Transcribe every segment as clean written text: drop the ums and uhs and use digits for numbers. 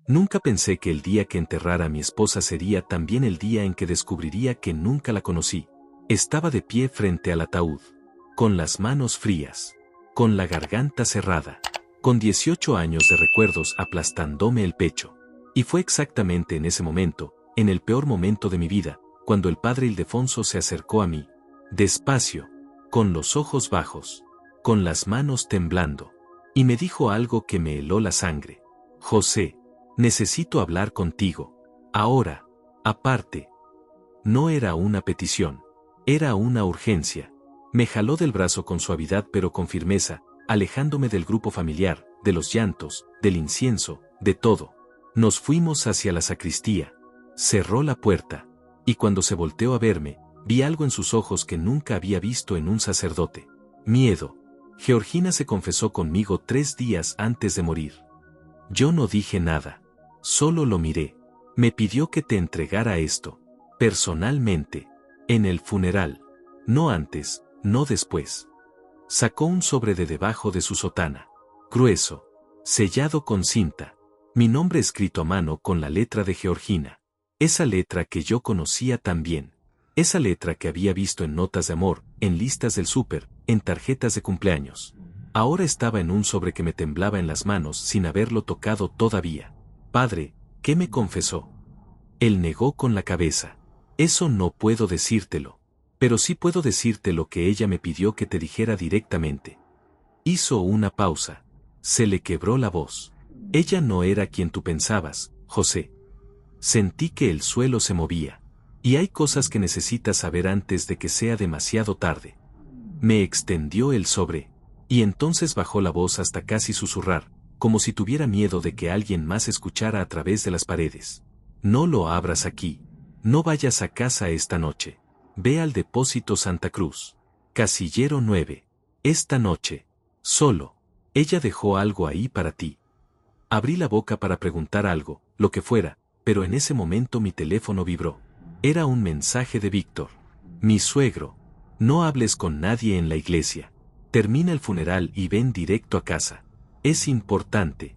Nunca pensé que el día que enterrara a mi esposa sería también el día en que descubriría que nunca la conocí. Estaba de pie frente al ataúd, con las manos frías, con la garganta cerrada, con 18 años de recuerdos aplastándome el pecho. Y fue exactamente en ese momento, en el peor momento de mi vida, cuando el padre Ildefonso se acercó a mí, despacio, con los ojos bajos, con las manos temblando, y me dijo algo que me heló la sangre. José, necesito hablar contigo. Ahora, aparte. No era una petición, era una urgencia. Me jaló del brazo con suavidad pero con firmeza, alejándome del grupo familiar, de los llantos, del incienso, de todo. Nos fuimos hacia la sacristía. Cerró la puerta, y cuando se volteó a verme, vi algo en sus ojos que nunca había visto en un sacerdote. Miedo. Georgina se confesó conmigo 3 días antes de morir. Yo no dije nada. Solo lo miré. Me pidió que te entregara esto. Personalmente. En el funeral. No antes, no después. Sacó un sobre de debajo de su sotana. Grueso. Sellado con cinta. Mi nombre escrito a mano con la letra de Georgina. Esa letra que yo conocía tan bien. Esa letra que había visto en notas de amor, en listas del súper, en tarjetas de cumpleaños. Ahora estaba en un sobre que me temblaba en las manos sin haberlo tocado todavía. Padre, ¿qué me confesó? Él negó con la cabeza. Eso no puedo decírtelo. Pero sí puedo decirte lo que ella me pidió que te dijera directamente. Hizo una pausa. Se le quebró la voz. Ella no era quien tú pensabas, José. Sentí que el suelo se movía. Y hay cosas que necesitas saber antes de que sea demasiado tarde. Me extendió el sobre. Y entonces bajó la voz hasta casi susurrar, como si tuviera miedo de que alguien más escuchara a través de las paredes. No lo abras aquí. No vayas a casa esta noche. Ve al depósito Santa Cruz. Casillero 9. Esta noche. Solo. Ella dejó algo ahí para ti. Abrí la boca para preguntar algo, lo que fuera, pero en ese momento mi teléfono vibró. Era un mensaje de Víctor. Mi suegro. No hables con nadie en la iglesia. Termina el funeral y ven directo a casa. Es importante.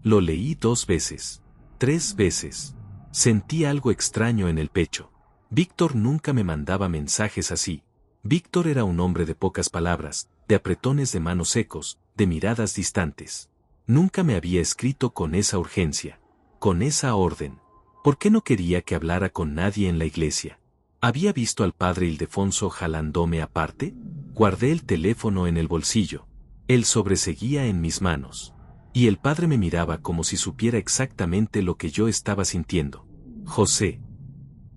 Lo leí 2 veces. 3 veces. Sentí algo extraño en el pecho. Víctor nunca me mandaba mensajes así. Víctor era un hombre de pocas palabras, de apretones de manos secos, de miradas distantes. Nunca me había escrito con esa urgencia, con esa orden. ¿Por qué no quería que hablara con nadie en la iglesia? ¿Había visto al padre Ildefonso jalándome aparte? Guardé el teléfono en el bolsillo. Él sobreseguía en mis manos. Y el padre me miraba como si supiera exactamente lo que yo estaba sintiendo. José.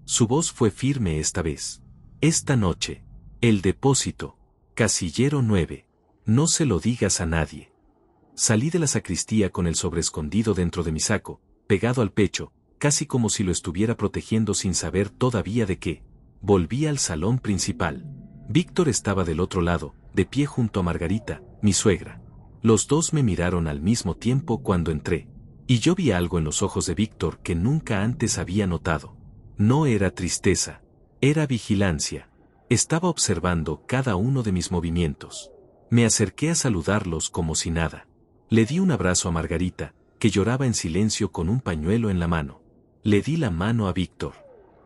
Su voz fue firme esta vez. Esta noche. El depósito. Casillero 9. No se lo digas a nadie. Salí de la sacristía con el sobre escondido dentro de mi saco, pegado al pecho, casi como si lo estuviera protegiendo sin saber todavía de qué. Volví al salón principal. Víctor estaba del otro lado, de pie junto a Margarita, mi suegra. Los dos me miraron al mismo tiempo cuando entré. Y yo vi algo en los ojos de Víctor que nunca antes había notado. No era tristeza. Era vigilancia. Estaba observando cada uno de mis movimientos. Me acerqué a saludarlos como si nada. Le di un abrazo a Margarita, que lloraba en silencio con un pañuelo en la mano. Le di la mano a Víctor.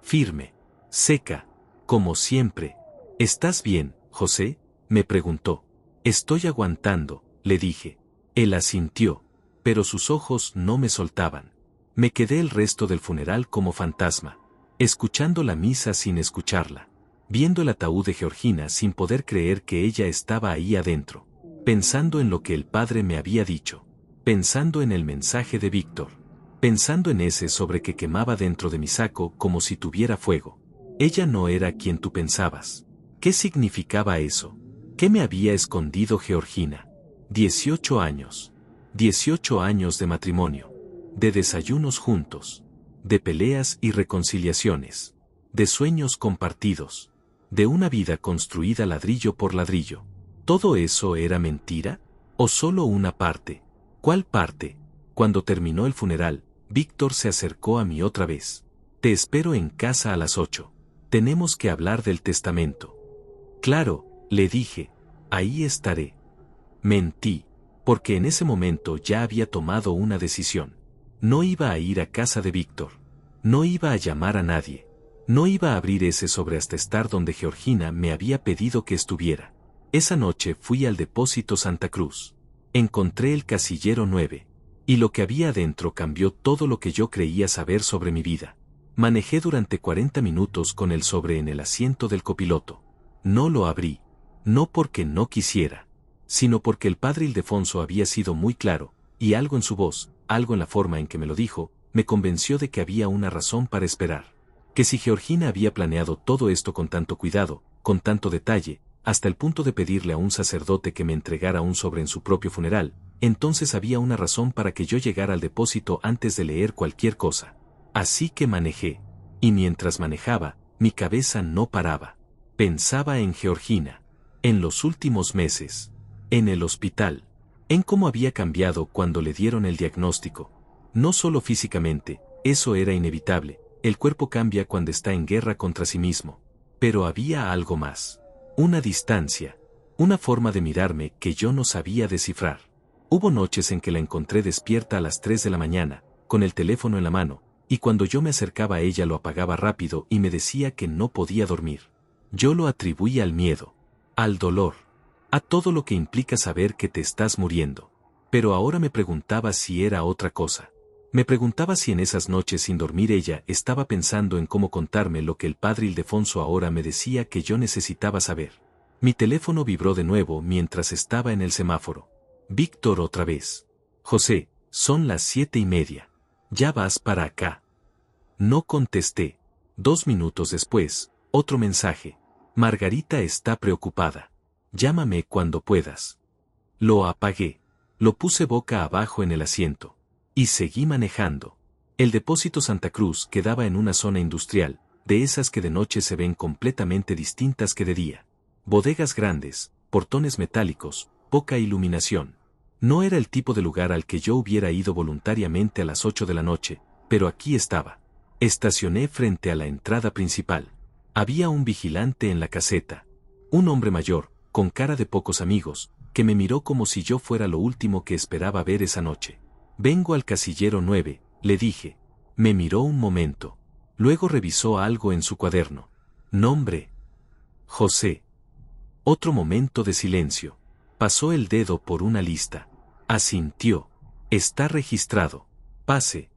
Firme. Seca. Como siempre. ¿Estás bien, José? Me preguntó. Estoy aguantando, le dije. Él asintió, pero sus ojos no me soltaban. Me quedé el resto del funeral como fantasma, escuchando la misa sin escucharla, viendo el ataúd de Georgina sin poder creer que ella estaba ahí adentro, pensando en lo que el padre me había dicho, pensando en el mensaje de Víctor, pensando en ese sobre que quemaba dentro de mi saco como si tuviera fuego. Ella no era quien tú pensabas. ¿Qué significaba eso? ¿Qué me había escondido Georgina? 18 años. 18 años de matrimonio. De desayunos juntos. De peleas y reconciliaciones. De sueños compartidos. De una vida construida ladrillo por ladrillo. ¿Todo eso era mentira? ¿O solo una parte? ¿Cuál parte? Cuando terminó el funeral, Víctor se acercó a mí otra vez. Te espero en casa a las 8. Tenemos que hablar del testamento. Claro, le dije. Ahí estaré. Mentí, porque en ese momento ya había tomado una decisión. No iba a ir a casa de Víctor. No iba a llamar a nadie. No iba a abrir ese sobre hasta estar donde Georgina me había pedido que estuviera. Esa noche fui al depósito Santa Cruz. Encontré el casillero 9. Y lo que había adentro cambió todo lo que yo creía saber sobre mi vida. Manejé durante 40 minutos con el sobre en el asiento del copiloto. No lo abrí. No porque no quisiera, sino porque el padre Ildefonso había sido muy claro, y algo en su voz, algo en la forma en que me lo dijo, me convenció de que había una razón para esperar. Que si Georgina había planeado todo esto con tanto cuidado, con tanto detalle, hasta el punto de pedirle a un sacerdote que me entregara un sobre en su propio funeral, entonces había una razón para que yo llegara al depósito antes de leer cualquier cosa. Así que manejé. Y mientras manejaba, mi cabeza no paraba. Pensaba en Georgina. En los últimos meses. En el hospital. En cómo había cambiado cuando le dieron el diagnóstico. No solo físicamente, eso era inevitable. El cuerpo cambia cuando está en guerra contra sí mismo. Pero había algo más. Una distancia. Una forma de mirarme que yo no sabía descifrar. Hubo noches en que la encontré despierta a las 3 de la mañana, con el teléfono en la mano, y cuando yo me acercaba a ella lo apagaba rápido y me decía que no podía dormir. Yo lo atribuía al miedo, al dolor, a todo lo que implica saber que te estás muriendo. Pero ahora me preguntaba si era otra cosa. Me preguntaba si en esas noches sin dormir ella estaba pensando en cómo contarme lo que el padre Ildefonso ahora me decía que yo necesitaba saber. Mi teléfono vibró de nuevo mientras estaba en el semáforo. Víctor otra vez. José, son las 7:30. Ya vas para acá. No contesté. 2 minutos después, otro mensaje. Margarita está preocupada. Llámame cuando puedas. Lo apagué. Lo puse boca abajo en el asiento. Y seguí manejando. El depósito Santa Cruz quedaba en una zona industrial, de esas que de noche se ven completamente distintas que de día. Bodegas grandes, portones metálicos, poca iluminación. No era el tipo de lugar al que yo hubiera ido voluntariamente a las 8 de la noche, pero aquí estaba. Estacioné frente a la entrada principal. Había un vigilante en la caseta. Un hombre mayor, con cara de pocos amigos, que me miró como si yo fuera lo último que esperaba ver esa noche. Vengo al casillero 9, le dije. Me miró un momento. Luego revisó algo en su cuaderno. Nombre. José. Otro momento de silencio. Pasó el dedo por una lista. Asintió. Está registrado. Pase.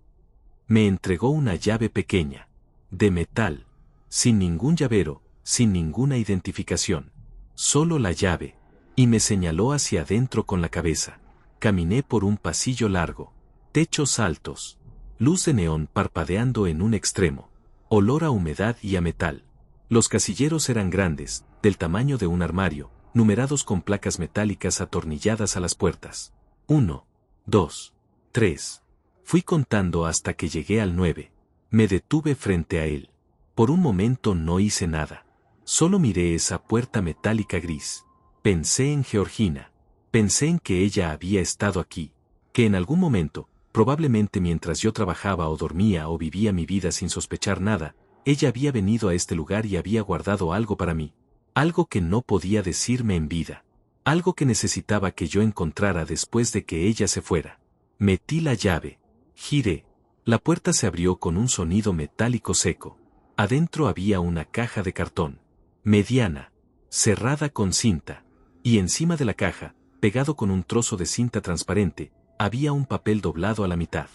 Me entregó una llave pequeña. De metal. Sin ningún llavero, sin ninguna identificación. Solo la llave. Y me señaló hacia adentro con la cabeza. Caminé por un pasillo largo. Techos altos. Luz de neón parpadeando en un extremo. Olor a humedad y a metal. Los casilleros eran grandes, del tamaño de un armario, numerados con placas metálicas atornilladas a las puertas. 1, 2, 3. Fui contando hasta que llegué al 9. Me detuve frente a él. Por un momento no hice nada. Solo miré esa puerta metálica gris. Pensé en Georgina. Pensé en que ella había estado aquí. Que en algún momento, probablemente mientras yo trabajaba o dormía o vivía mi vida sin sospechar nada, ella había venido a este lugar y había guardado algo para mí. Algo que no podía decirme en vida. Algo que necesitaba que yo encontrara después de que ella se fuera. Metí la llave. Giré. La puerta se abrió con un sonido metálico seco. Adentro había una caja de cartón. Mediana. Cerrada con cinta. Y encima de la caja, pegado con un trozo de cinta transparente, había un papel doblado a la mitad.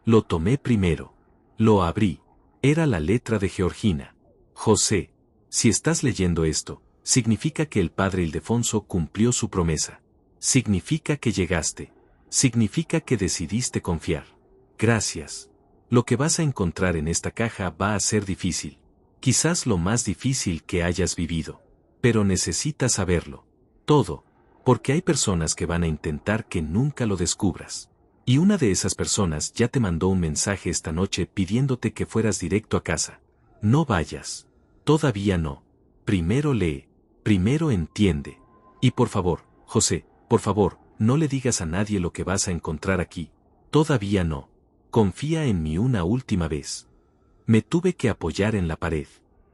Lo tomé primero. Lo abrí. Era la letra de Georgina. José, si estás leyendo esto, significa que el padre Ildefonso cumplió su promesa. Significa que llegaste. Significa que decidiste confiar. Gracias. Lo que vas a encontrar en esta caja va a ser difícil. Quizás lo más difícil que hayas vivido. Pero necesitas saberlo. Todo. Porque hay personas que van a intentar que nunca lo descubras. Y una de esas personas ya te mandó un mensaje esta noche pidiéndote que fueras directo a casa. No vayas. Todavía no. Primero lee. Primero entiende. Y por favor, José, por favor, no le digas a nadie lo que vas a encontrar aquí. Todavía no. Confía en mí una última vez. Me tuve que apoyar en la pared.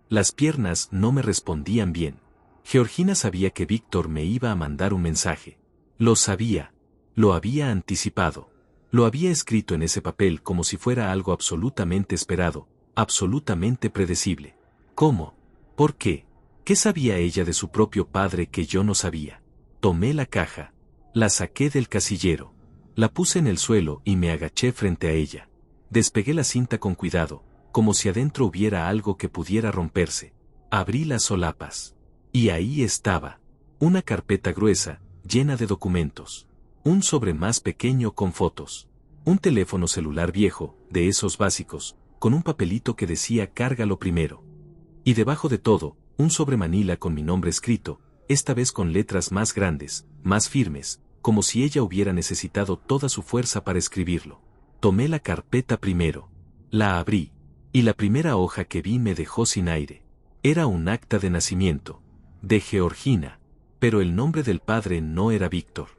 Las piernas no me respondían bien. Georgina sabía que Víctor me iba a mandar un mensaje. Lo sabía. Lo había anticipado. Lo había escrito en ese papel como si fuera algo absolutamente esperado, absolutamente predecible. ¿Cómo? ¿Por qué? ¿Qué sabía ella de su propio padre que yo no sabía? Tomé la caja. La saqué del casillero. La puse en el suelo y me agaché frente a ella. Despegué la cinta con cuidado, como si adentro hubiera algo que pudiera romperse. Abrí las solapas. Y ahí estaba. Una carpeta gruesa, llena de documentos. Un sobre más pequeño con fotos. Un teléfono celular viejo, de esos básicos, con un papelito que decía cárgalo primero. Y debajo de todo, un sobre manila con mi nombre escrito, esta vez con letras más grandes, más firmes, como si ella hubiera necesitado toda su fuerza para escribirlo. Tomé la carpeta primero. La abrí. Y la primera hoja que vi me dejó sin aire. Era un acta de nacimiento. De Georgina. Pero el nombre del padre no era Víctor.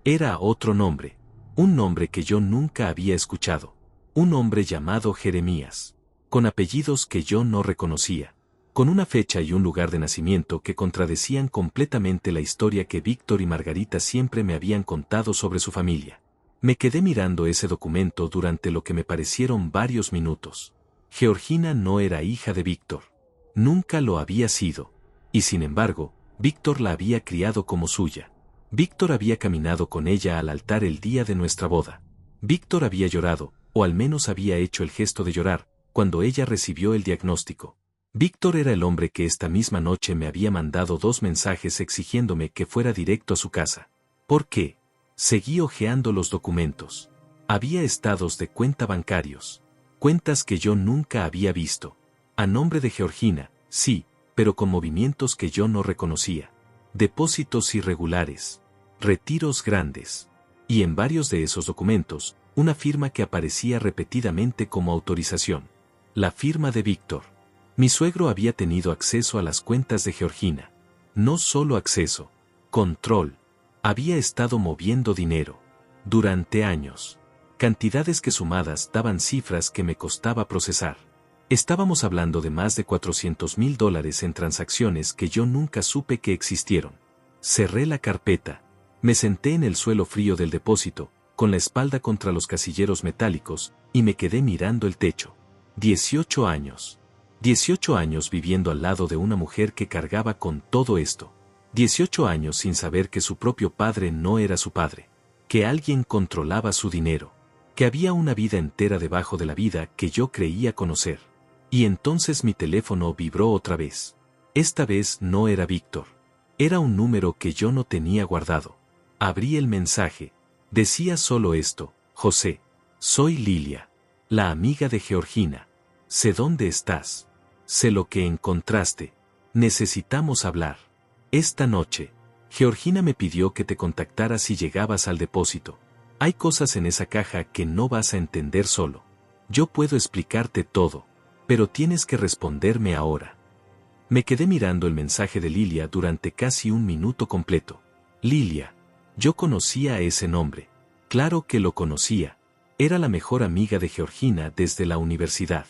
Era otro nombre. Un nombre que yo nunca había escuchado. Un hombre llamado Jeremías. Con apellidos que yo no reconocía. Con una fecha y un lugar de nacimiento que contradecían completamente la historia que Víctor y Margarita siempre me habían contado sobre su familia. Me quedé mirando ese documento durante lo que me parecieron varios minutos. Georgina no era hija de Víctor. Nunca lo había sido. Y sin embargo, Víctor la había criado como suya. Víctor había caminado con ella al altar el día de nuestra boda. Víctor había llorado, o al menos había hecho el gesto de llorar, cuando ella recibió el diagnóstico. Víctor era el hombre que esta misma noche me había mandado 2 mensajes exigiéndome que fuera directo a su casa. ¿Por qué? Seguí hojeando los documentos. Había estados de cuenta bancarios. Cuentas que yo nunca había visto. A nombre de Georgina, sí, pero con movimientos que yo no reconocía. Depósitos irregulares. Retiros grandes. Y en varios de esos documentos, una firma que aparecía repetidamente como autorización. La firma de Víctor. Mi suegro había tenido acceso a las cuentas de Georgina. No solo acceso. Control. Había estado moviendo dinero. Durante años. Cantidades que sumadas daban cifras que me costaba procesar. Estábamos hablando de más de $400,000 en transacciones que yo nunca supe que existieron. Cerré la carpeta. Me senté en el suelo frío del depósito, con la espalda contra los casilleros metálicos, y me quedé mirando el techo. 18 años. 18 años viviendo al lado de una mujer que cargaba con todo esto. 18 años sin saber que su propio padre no era su padre. Que alguien controlaba su dinero. Que había una vida entera debajo de la vida que yo creía conocer. Y entonces mi teléfono vibró otra vez. Esta vez no era Víctor. Era un número que yo no tenía guardado. Abrí el mensaje. Decía solo esto: José, soy Lilia, la amiga de Georgina. Sé dónde estás. Sé lo que encontraste. Necesitamos hablar. Esta noche, Georgina me pidió que te contactara si llegabas al depósito. Hay cosas en esa caja que no vas a entender solo. Yo puedo explicarte todo, pero tienes que responderme ahora. Me quedé mirando el mensaje de Lilia durante casi un minuto completo. Lilia. Yo conocía ese nombre. Claro que lo conocía. Era la mejor amiga de Georgina desde la universidad.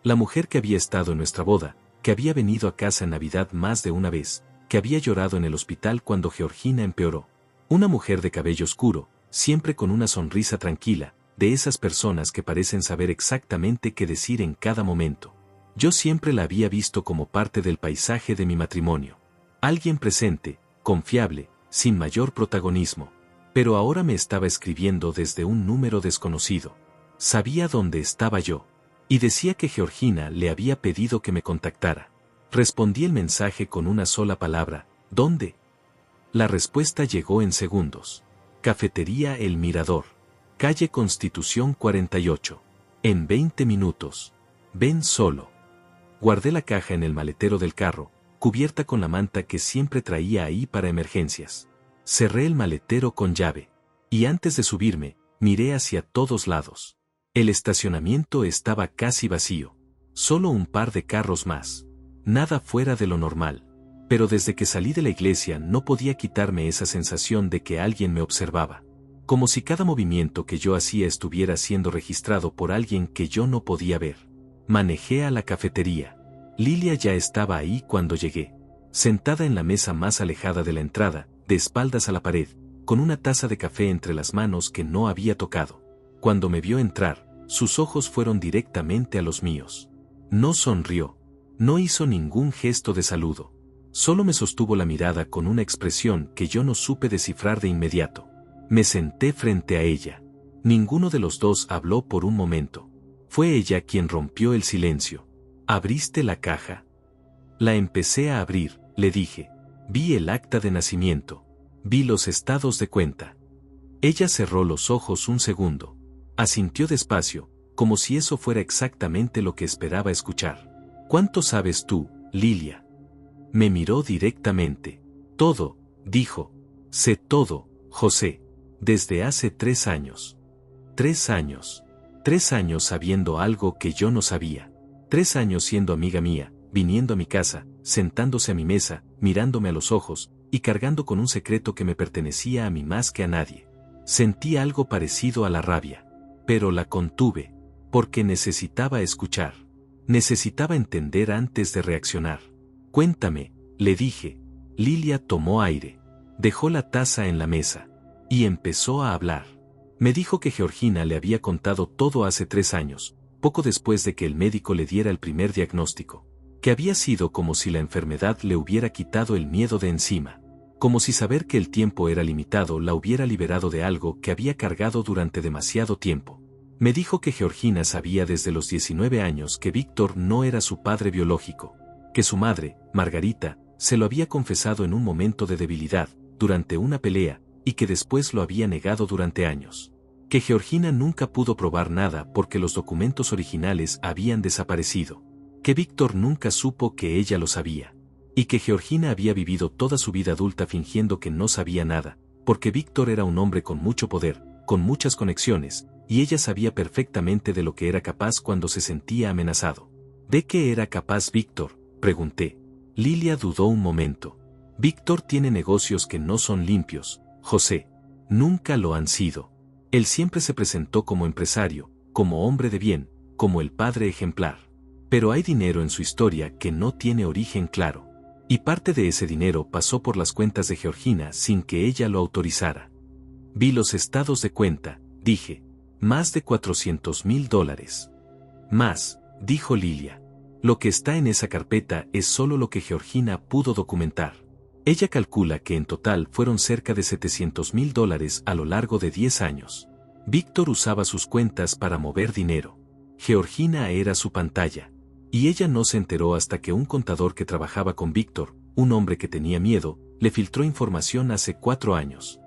La mujer que había estado en nuestra boda, que había venido a casa en Navidad más de una vez, que había llorado en el hospital cuando Georgina empeoró. Una mujer de cabello oscuro, siempre con una sonrisa tranquila, de esas personas que parecen saber exactamente qué decir en cada momento. Yo siempre la había visto como parte del paisaje de mi matrimonio. Alguien presente, confiable, sin mayor protagonismo. Pero ahora me estaba escribiendo desde un número desconocido. Sabía dónde estaba yo. Y decía que Georgina le había pedido que me contactara. Respondí el mensaje con una sola palabra: ¿dónde? La respuesta llegó en segundos. Cafetería El Mirador. Calle Constitución 48. En 20 minutos. Ven solo. Guardé la caja en el maletero del carro, cubierta con la manta que siempre traía ahí para emergencias. Cerré el maletero con llave. Y antes de subirme, miré hacia todos lados. El estacionamiento estaba casi vacío. Solo un par de carros más. Nada fuera de lo normal. Pero desde que salí de la iglesia no podía quitarme esa sensación de que alguien me observaba. Como si cada movimiento que yo hacía estuviera siendo registrado por alguien que yo no podía ver. Manejé a la cafetería. Lilia ya estaba ahí cuando llegué. Sentada en la mesa más alejada de la entrada, de espaldas a la pared, con una taza de café entre las manos que no había tocado. Cuando me vio entrar, sus ojos fueron directamente a los míos. No sonrió. No hizo ningún gesto de saludo. Solo me sostuvo la mirada con una expresión que yo no supe descifrar de inmediato. Me senté frente a ella. Ninguno de los dos habló por un momento. Fue ella quien rompió el silencio. ¿Abriste la caja? La empecé a abrir, le dije. Vi el acta de nacimiento. Vi los estados de cuenta. Ella cerró los ojos un segundo. Asintió despacio, como si eso fuera exactamente lo que esperaba escuchar. ¿Cuánto sabes tú, Lilia? Me miró directamente. Todo, dijo. Sé todo, José. Desde hace 3 años. 3 años. 3 años sabiendo algo que yo no sabía. 3 años siendo amiga mía, viniendo a mi casa, sentándose a mi mesa, mirándome a los ojos, y cargando con un secreto que me pertenecía a mí más que a nadie. Sentí algo parecido a la rabia. Pero la contuve, porque necesitaba escuchar. Necesitaba entender antes de reaccionar. Cuéntame, le dije. Lilia tomó aire. Dejó la taza en la mesa. Y empezó a hablar. Me dijo que Georgina le había contado todo hace 3 años, poco después de que el médico le diera el primer diagnóstico. Que había sido como si la enfermedad le hubiera quitado el miedo de encima. Como si saber que el tiempo era limitado la hubiera liberado de algo que había cargado durante demasiado tiempo. Me dijo que Georgina sabía desde los 19 años que Víctor no era su padre biológico. Que su madre, Margarita, se lo había confesado en un momento de debilidad, durante una pelea, y que después lo había negado durante años. Que Georgina nunca pudo probar nada porque los documentos originales habían desaparecido. Que Víctor nunca supo que ella lo sabía. Y que Georgina había vivido toda su vida adulta fingiendo que no sabía nada, porque Víctor era un hombre con mucho poder, con muchas conexiones, y ella sabía perfectamente de lo que era capaz cuando se sentía amenazado. ¿De qué era capaz Víctor?, pregunté. Lilia dudó un momento. Víctor tiene negocios que no son limpios, José. Nunca lo han sido. Él siempre se presentó como empresario, como hombre de bien, como el padre ejemplar. Pero hay dinero en su historia que no tiene origen claro. Y parte de ese dinero pasó por las cuentas de Georgina sin que ella lo autorizara. Vi los estados de cuenta, dije. Más de $400,000. Más, dijo Lilia. Lo que está en esa carpeta es solo lo que Georgina pudo documentar. Ella calcula que en total fueron cerca de $700,000 a lo largo de 10 años. Víctor usaba sus cuentas para mover dinero. Georgina era su pantalla. Y ella no se enteró hasta que un contador que trabajaba con Víctor, un hombre que tenía miedo, le filtró información hace 4 años.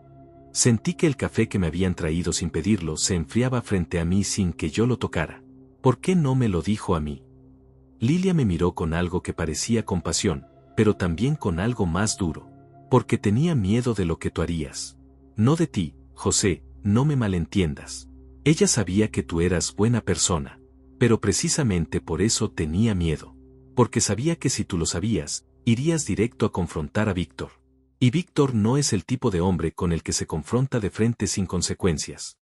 Sentí que el café que me habían traído sin pedirlo se enfriaba frente a mí sin que yo lo tocara. ¿Por qué no me lo dijo a mí? Lilia me miró con algo que parecía compasión, pero también con algo más duro. Porque tenía miedo de lo que tú harías. No de ti, José, no me malentiendas. Ella sabía que tú eras buena persona. Pero precisamente por eso tenía miedo. Porque sabía que si tú lo sabías, irías directo a confrontar a Víctor. Y Víctor no es el tipo de hombre con el que se confronta de frente sin consecuencias.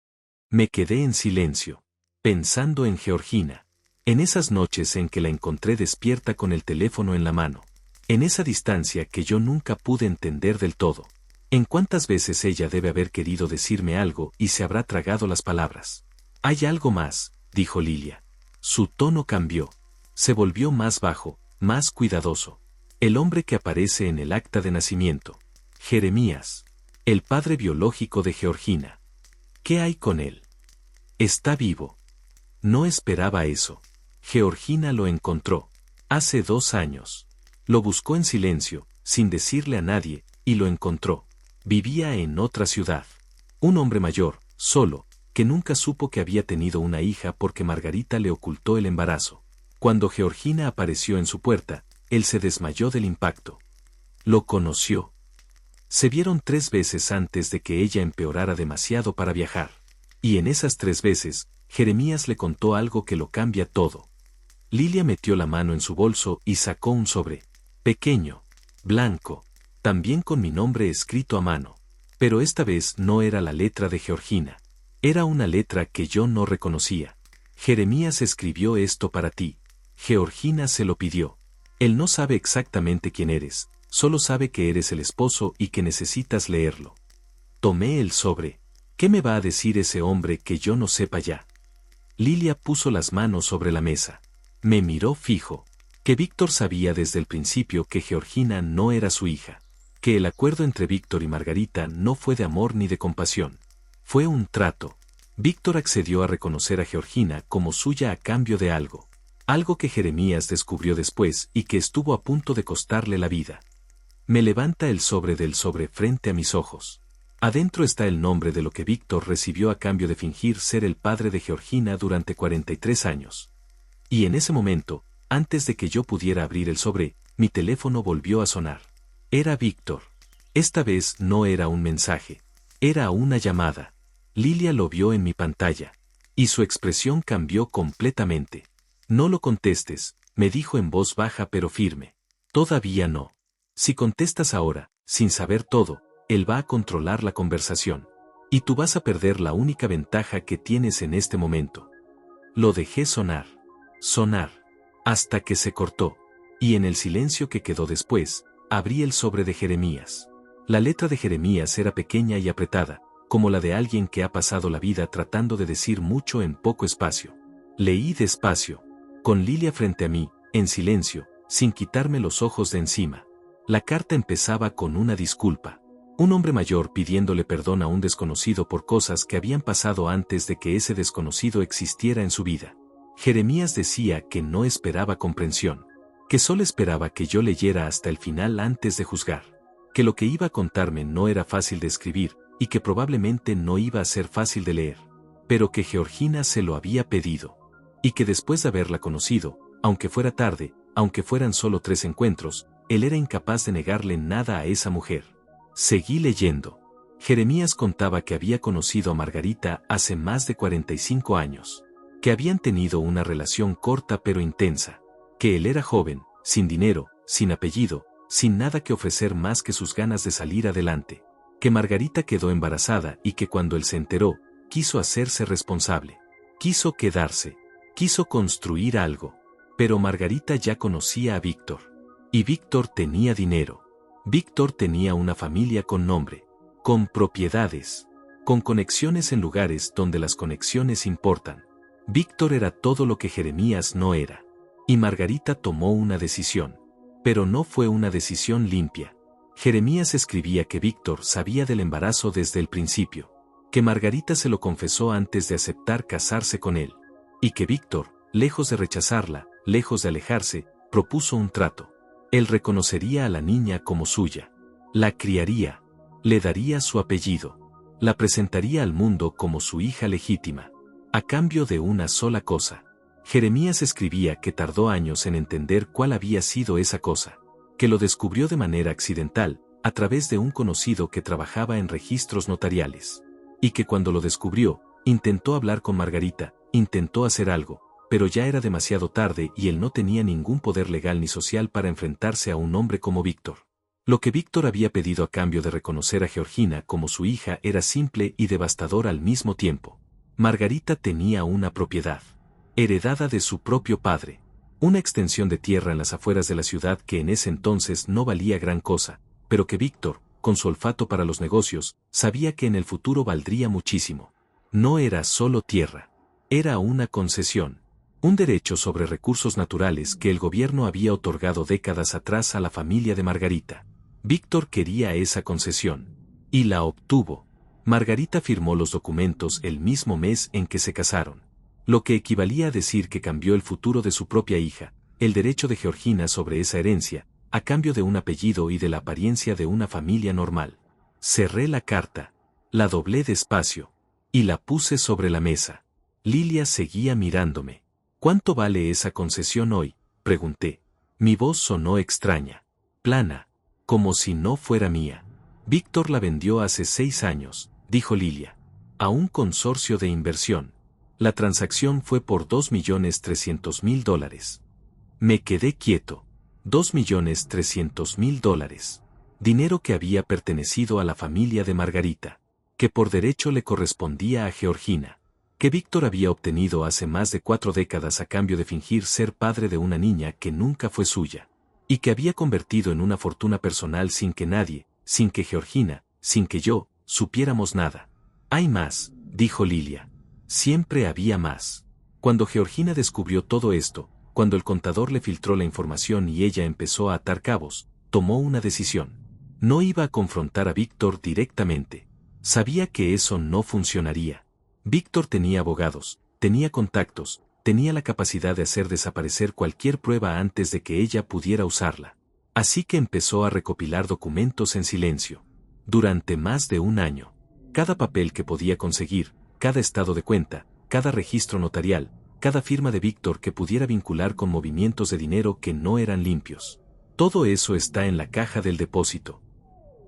Me quedé en silencio, pensando en Georgina. En esas noches en que la encontré despierta con el teléfono en la mano. En esa distancia que yo nunca pude entender del todo. En cuántas veces ella debe haber querido decirme algo y se habrá tragado las palabras. Hay algo más, dijo Lilia. Su tono cambió. Se volvió más bajo, más cuidadoso. El hombre que aparece en el acta de nacimiento. Jeremías. El padre biológico de Georgina. ¿Qué hay con él? Está vivo. No esperaba eso. Georgina lo encontró. Hace 2 años. Lo buscó en silencio, sin decirle a nadie, y lo encontró. Vivía en otra ciudad. Un hombre mayor, solo, que nunca supo que había tenido una hija porque Margarita le ocultó el embarazo. Cuando Georgina apareció en su puerta, él se desmayó del impacto. Lo conoció. Se vieron 3 veces antes de que ella empeorara demasiado para viajar. Y en esas 3 veces, Jeremías le contó algo que lo cambia todo. Lilia metió la mano en su bolso y sacó un sobre. Pequeño. Blanco. También con mi nombre escrito a mano. Pero esta vez no era la letra de Georgina. Era una letra que yo no reconocía. Jeremías escribió esto para ti. Georgina se lo pidió. Él no sabe exactamente quién eres, solo sabe que eres el esposo y que necesitas leerlo. Tomé el sobre. ¿Qué me va a decir ese hombre que yo no sepa ya? Lilia puso las manos sobre la mesa. Me miró fijo. Que Víctor sabía desde el principio que Georgina no era su hija. Que el acuerdo entre Víctor y Margarita no fue de amor ni de compasión. Fue un trato. Víctor accedió a reconocer a Georgina como suya a cambio de algo. Algo que Jeremías descubrió después y que estuvo a punto de costarle la vida. Me levanta el sobre del sobre frente a mis ojos. Adentro está el nombre de lo que Víctor recibió a cambio de fingir ser el padre de Georgina durante 43 años. Y en ese momento, antes de que yo pudiera abrir el sobre, mi teléfono volvió a sonar. Era Víctor. Esta vez no era un mensaje. Era una llamada. Lilia lo vio en mi pantalla. Y su expresión cambió completamente. No lo contestes, me dijo en voz baja pero firme. Todavía no. Si contestas ahora, sin saber todo, él va a controlar la conversación. Y tú vas a perder la única ventaja que tienes en este momento. Lo dejé sonar. Sonar. Hasta que se cortó. Y en el silencio que quedó después, abrí el sobre de Jeremías. La letra de Jeremías era pequeña y apretada, como la de alguien que ha pasado la vida tratando de decir mucho en poco espacio. Leí despacio, con Lilia frente a mí, en silencio, sin quitarme los ojos de encima. La carta empezaba con una disculpa. Un hombre mayor pidiéndole perdón a un desconocido por cosas que habían pasado antes de que ese desconocido existiera en su vida. Jeremías decía que no esperaba comprensión, que solo esperaba que yo leyera hasta el final antes de juzgar, que lo que iba a contarme no era fácil de escribir y que probablemente no iba a ser fácil de leer, pero que Georgina se lo había pedido, y que después de haberla conocido, aunque fuera tarde, aunque fueran solo 3 encuentros, él era incapaz de negarle nada a esa mujer. Seguí leyendo. Jeremías contaba que había conocido a Margarita hace más de 45 años, que habían tenido una relación corta pero intensa, que él era joven, sin dinero, sin apellido, sin nada que ofrecer más que sus ganas de salir adelante, que Margarita quedó embarazada y que cuando él se enteró, quiso hacerse responsable, quiso quedarse, quiso construir algo, pero Margarita ya conocía a Víctor. Y Víctor tenía dinero. Víctor tenía una familia con nombre, con propiedades, con conexiones en lugares donde las conexiones importan. Víctor era todo lo que Jeremías no era. Y Margarita tomó una decisión. Pero no fue una decisión limpia. Jeremías escribía que Víctor sabía del embarazo desde el principio, que Margarita se lo confesó antes de aceptar casarse con él, y que Víctor, lejos de rechazarla, lejos de alejarse, propuso un trato. Él reconocería a la niña como suya, la criaría, le daría su apellido, la presentaría al mundo como su hija legítima, a cambio de una sola cosa. Jeremías escribía que tardó años en entender cuál había sido esa cosa, que lo descubrió de manera accidental, a través de un conocido que trabajaba en registros notariales, y que cuando lo descubrió, intentó hablar con Margarita, intentó hacer algo, pero ya era demasiado tarde y él no tenía ningún poder legal ni social para enfrentarse a un hombre como Víctor. Lo que Víctor había pedido a cambio de reconocer a Georgina como su hija era simple y devastador al mismo tiempo. Margarita tenía una propiedad, heredada de su propio padre, una extensión de tierra en las afueras de la ciudad que en ese entonces no valía gran cosa, pero que Víctor, con su olfato para los negocios, sabía que en el futuro valdría muchísimo. No era solo tierra, era una concesión. Un derecho sobre recursos naturales que el gobierno había otorgado décadas atrás a la familia de Margarita. Víctor quería esa concesión. Y la obtuvo. Margarita firmó los documentos el mismo mes en que se casaron. Lo que equivalía a decir que cambió el futuro de su propia hija, el derecho de Georgina sobre esa herencia, a cambio de un apellido y de la apariencia de una familia normal. Cerré la carta, la doblé despacio, y la puse sobre la mesa. Lilia seguía mirándome. ¿Cuánto vale esa concesión hoy?, pregunté. Mi voz sonó extraña, plana, como si no fuera mía. Víctor la vendió hace 6 años, dijo Lilia, a un consorcio de inversión. La transacción fue por $2.300.000. Me quedé quieto. $2.300.000. Dinero que había pertenecido a la familia de Margarita, que por derecho le correspondía a Georgina, que Víctor había obtenido hace más de 4 décadas a cambio de fingir ser padre de una niña que nunca fue suya, y que había convertido en una fortuna personal sin que nadie, sin que Georgina, sin que yo, supiéramos nada. Hay más, dijo Lilia. Siempre había más. Cuando Georgina descubrió todo esto, cuando el contador le filtró la información y ella empezó a atar cabos, tomó una decisión. No iba a confrontar a Víctor directamente. Sabía que eso no funcionaría. Víctor tenía abogados, tenía contactos, tenía la capacidad de hacer desaparecer cualquier prueba antes de que ella pudiera usarla. Así que empezó a recopilar documentos en silencio. Durante más de un año. Cada papel que podía conseguir, cada estado de cuenta, cada registro notarial, cada firma de Víctor que pudiera vincular con movimientos de dinero que no eran limpios. Todo eso está en la caja del depósito.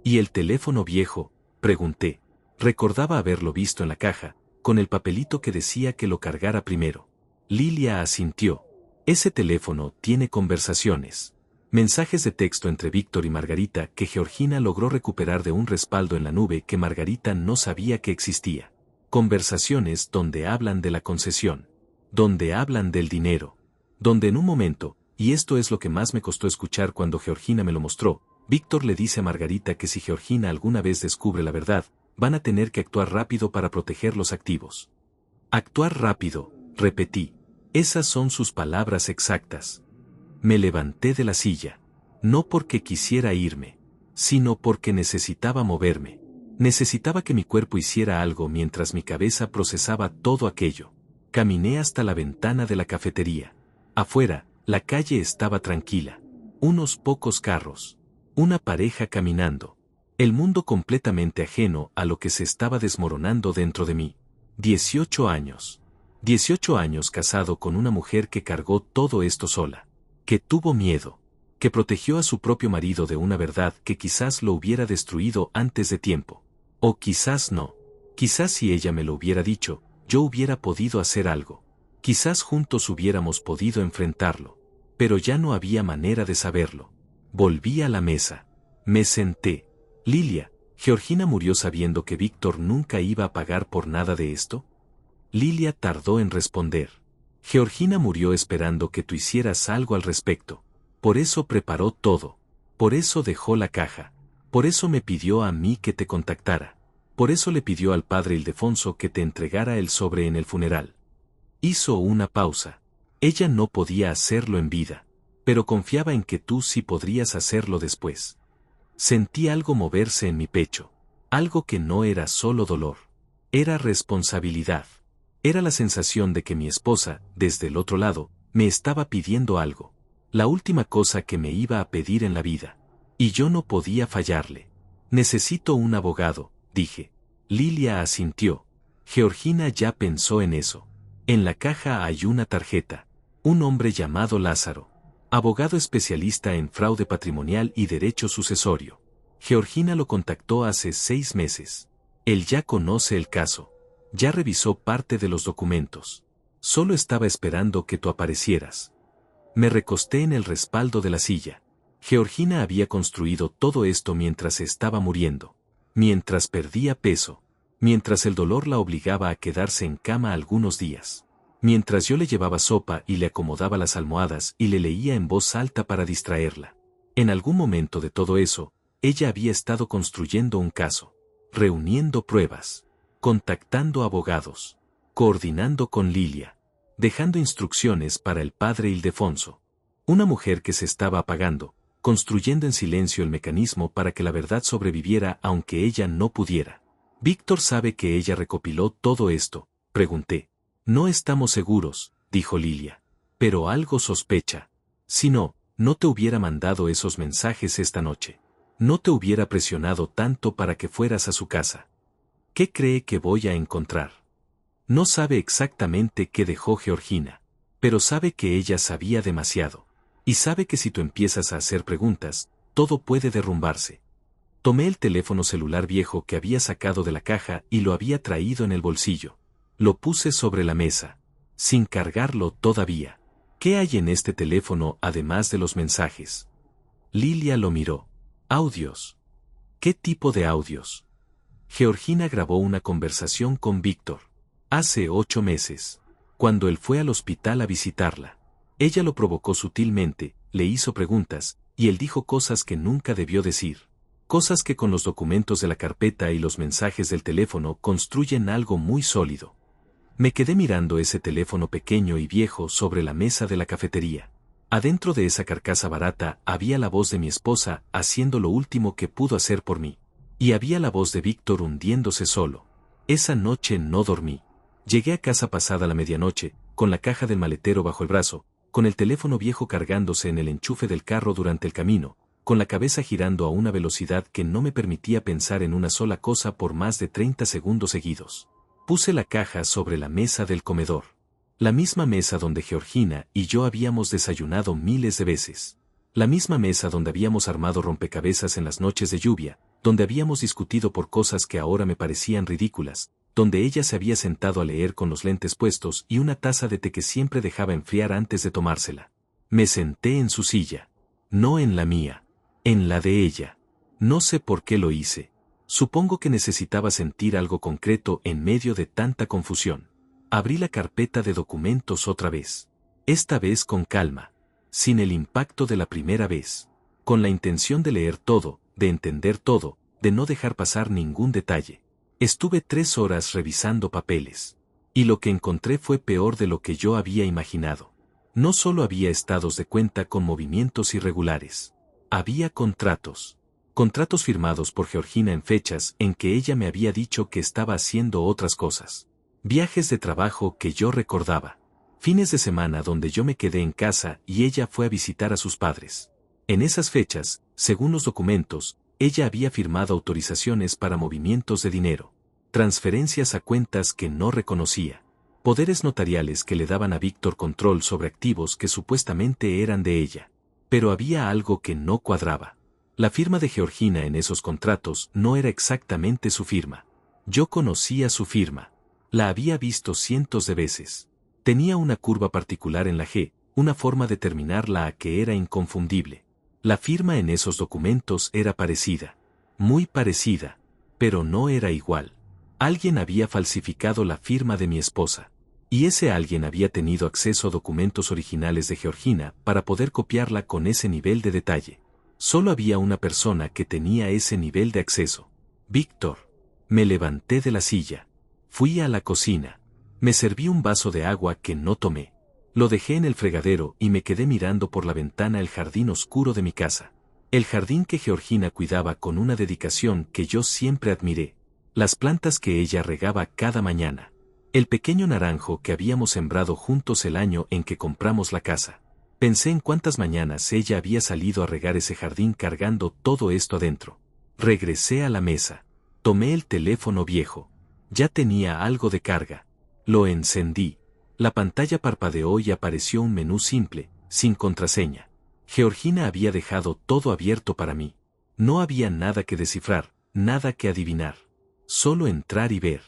¿Y el teléfono viejo? Pregunté. Recordaba haberlo visto en la caja, con el papelito que decía que lo cargara primero. Lilia asintió. Ese teléfono tiene conversaciones. Mensajes de texto entre Víctor y Margarita que Georgina logró recuperar de un respaldo en la nube que Margarita no sabía que existía. Conversaciones donde hablan de la concesión. Donde hablan del dinero. Donde en un momento, y esto es lo que más me costó escuchar cuando Georgina me lo mostró, Víctor le dice a Margarita que si Georgina alguna vez descubre la verdad, van a tener que actuar rápido para proteger los activos. Actuar rápido, repetí. Esas son sus palabras exactas. Me levanté de la silla. No porque quisiera irme, sino porque necesitaba moverme. Necesitaba que mi cuerpo hiciera algo mientras mi cabeza procesaba todo aquello. Caminé hasta la ventana de la cafetería. Afuera, la calle estaba tranquila. Unos pocos carros. Una pareja caminando. El mundo completamente ajeno a lo que se estaba desmoronando dentro de mí. 18 años. 18 años casado con una mujer que cargó todo esto sola. Que tuvo miedo. Que protegió a su propio marido de una verdad que quizás lo hubiera destruido antes de tiempo. O quizás no. Quizás si ella me lo hubiera dicho, yo hubiera podido hacer algo. Quizás juntos hubiéramos podido enfrentarlo. Pero ya no había manera de saberlo. Volví a la mesa. Me senté. Lilia, ¿Georgina murió sabiendo que Víctor nunca iba a pagar por nada de esto? Lilia tardó en responder. Georgina murió esperando que tú hicieras algo al respecto. Por eso preparó todo. Por eso dejó la caja. Por eso me pidió a mí que te contactara. Por eso le pidió al padre Ildefonso que te entregara el sobre en el funeral. Hizo una pausa. Ella no podía hacerlo en vida, pero confiaba en que tú sí podrías hacerlo después. Sentí algo moverse en mi pecho. Algo que no era solo dolor. Era responsabilidad. Era la sensación de que mi esposa, desde el otro lado, me estaba pidiendo algo. La última cosa que me iba a pedir en la vida. Y yo no podía fallarle. Necesito un abogado, dije. Lilia asintió. Georgina ya pensó en eso. En la caja hay una tarjeta. Un hombre llamado Lázaro. Abogado especialista en fraude patrimonial y derecho sucesorio. Georgina lo contactó hace 6 meses. Él ya conoce el caso. Ya revisó parte de los documentos. Solo estaba esperando que tú aparecieras. Me recosté en el respaldo de la silla. Georgina había construido todo esto mientras estaba muriendo. Mientras perdía peso. Mientras el dolor la obligaba a quedarse en cama algunos días. Mientras yo le llevaba sopa y le acomodaba las almohadas y le leía en voz alta para distraerla. En algún momento de todo eso, ella había estado construyendo un caso. Reuniendo pruebas. Contactando abogados. Coordinando con Lilia. Dejando instrucciones para el padre Ildefonso. Una mujer que se estaba apagando, construyendo en silencio el mecanismo para que la verdad sobreviviera aunque ella no pudiera. ¿Víctor sabe que ella recopiló todo esto?, pregunté. No estamos seguros, dijo Lilia. Pero algo sospecha. Si no, no te hubiera mandado esos mensajes esta noche. No te hubiera presionado tanto para que fueras a su casa. ¿Qué cree que voy a encontrar? No sabe exactamente qué dejó Georgina, pero sabe que ella sabía demasiado. Y sabe que si tú empiezas a hacer preguntas, todo puede derrumbarse. Tomé el teléfono celular viejo que había sacado de la caja y lo había traído en el bolsillo. Lo puse sobre la mesa, sin cargarlo todavía. ¿Qué hay en este teléfono además de los mensajes? Lilia lo miró. Audios. ¿Qué tipo de audios? Georgina grabó una conversación con Víctor. Hace 8 meses. Cuando él fue al hospital a visitarla. Ella lo provocó sutilmente, le hizo preguntas, y él dijo cosas que nunca debió decir. Cosas que con los documentos de la carpeta y los mensajes del teléfono construyen algo muy sólido. Me quedé mirando ese teléfono pequeño y viejo sobre la mesa de la cafetería. Adentro de esa carcasa barata había la voz de mi esposa haciendo lo último que pudo hacer por mí. Y había la voz de Víctor hundiéndose solo. Esa noche no dormí. Llegué a casa pasada la medianoche, con la caja del maletero bajo el brazo, con el teléfono viejo cargándose en el enchufe del carro durante el camino, con la cabeza girando a una velocidad que no me permitía pensar en una sola cosa por más de 30 segundos seguidos. Puse la caja sobre la mesa del comedor. La misma mesa donde Georgina y yo habíamos desayunado miles de veces. La misma mesa donde habíamos armado rompecabezas en las noches de lluvia, donde habíamos discutido por cosas que ahora me parecían ridículas, donde ella se había sentado a leer con los lentes puestos y una taza de té que siempre dejaba enfriar antes de tomársela. Me senté en su silla. No en la mía. En la de ella. No sé por qué lo hice. Supongo que necesitaba sentir algo concreto en medio de tanta confusión. Abrí la carpeta de documentos otra vez. Esta vez con calma. Sin el impacto de la primera vez. Con la intención de leer todo, de entender todo, de no dejar pasar ningún detalle. Estuve 3 horas revisando papeles. Y lo que encontré fue peor de lo que yo había imaginado. No solo había estados de cuenta con movimientos irregulares. Había contratos. Contratos firmados por Georgina en fechas en que ella me había dicho que estaba haciendo otras cosas. Viajes de trabajo que yo recordaba. Fines de semana donde yo me quedé en casa y ella fue a visitar a sus padres. En esas fechas, según los documentos, ella había firmado autorizaciones para movimientos de dinero, transferencias a cuentas que no reconocía, poderes notariales que le daban a Víctor control sobre activos que supuestamente eran de ella. Pero había algo que no cuadraba. La firma de Georgina en esos contratos no era exactamente su firma. Yo conocía su firma. La había visto cientos de veces. Tenía una curva particular en la G, una forma de terminar la A que era inconfundible. La firma en esos documentos era parecida. Muy parecida. Pero no era igual. Alguien había falsificado la firma de mi esposa. Y ese alguien había tenido acceso a documentos originales de Georgina para poder copiarla con ese nivel de detalle. Solo había una persona que tenía ese nivel de acceso. Víctor. Me levanté de la silla. Fui a la cocina. Me serví un vaso de agua que no tomé. Lo dejé en el fregadero y me quedé mirando por la ventana el jardín oscuro de mi casa. El jardín que Georgina cuidaba con una dedicación que yo siempre admiré. Las plantas que ella regaba cada mañana. El pequeño naranjo que habíamos sembrado juntos el año en que compramos la casa. Pensé en cuántas mañanas ella había salido a regar ese jardín cargando todo esto adentro. Regresé a la mesa. Tomé el teléfono viejo. Ya tenía algo de carga. Lo encendí. La pantalla parpadeó y apareció un menú simple, sin contraseña. Georgina había dejado todo abierto para mí. No había nada que descifrar, nada que adivinar. Solo entrar y ver.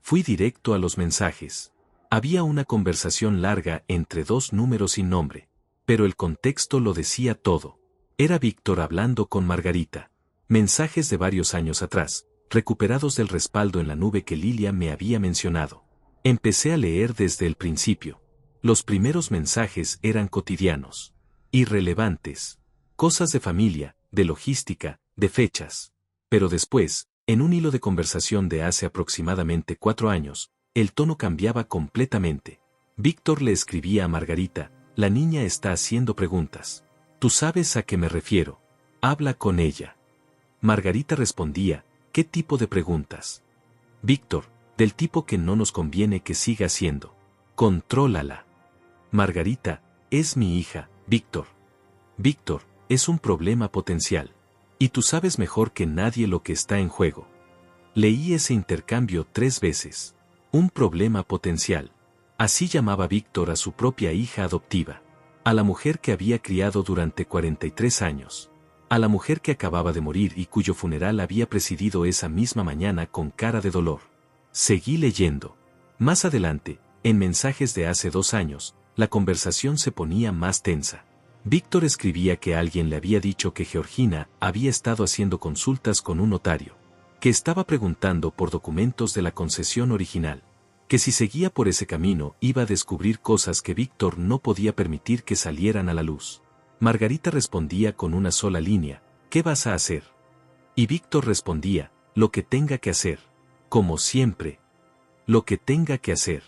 Fui directo a los mensajes. Había una conversación larga entre 2 números sin nombre. Pero el contexto lo decía todo. Era Víctor hablando con Margarita. Mensajes de varios años atrás, recuperados del respaldo en la nube que Lilia me había mencionado. Empecé a leer desde el principio. Los primeros mensajes eran cotidianos. Irrelevantes. Cosas de familia, de logística, de fechas. Pero después, en un hilo de conversación de hace aproximadamente 4 años, el tono cambiaba completamente. Víctor le escribía a Margarita: la niña está haciendo preguntas. Tú sabes a qué me refiero. Habla con ella. Margarita respondía: ¿qué tipo de preguntas? Víctor: del tipo que no nos conviene que siga haciendo. Contrólala. Margarita: es mi hija, Víctor. Víctor: es un problema potencial. Y tú sabes mejor que nadie lo que está en juego. Leí ese intercambio 3 veces. Un problema potencial. Así llamaba Víctor a su propia hija adoptiva. A la mujer que había criado durante 43 años. A la mujer que acababa de morir y cuyo funeral había presidido esa misma mañana con cara de dolor. Seguí leyendo. Más adelante, en mensajes de hace 2 años, la conversación se ponía más tensa. Víctor escribía que alguien le había dicho que Georgina había estado haciendo consultas con un notario, que estaba preguntando por documentos de la concesión original, que si seguía por ese camino iba a descubrir cosas que Víctor no podía permitir que salieran a la luz. Margarita respondía con una sola línea: ¿qué vas a hacer? Y Víctor respondía, lo que tenga que hacer. Como siempre. Lo que tenga que hacer.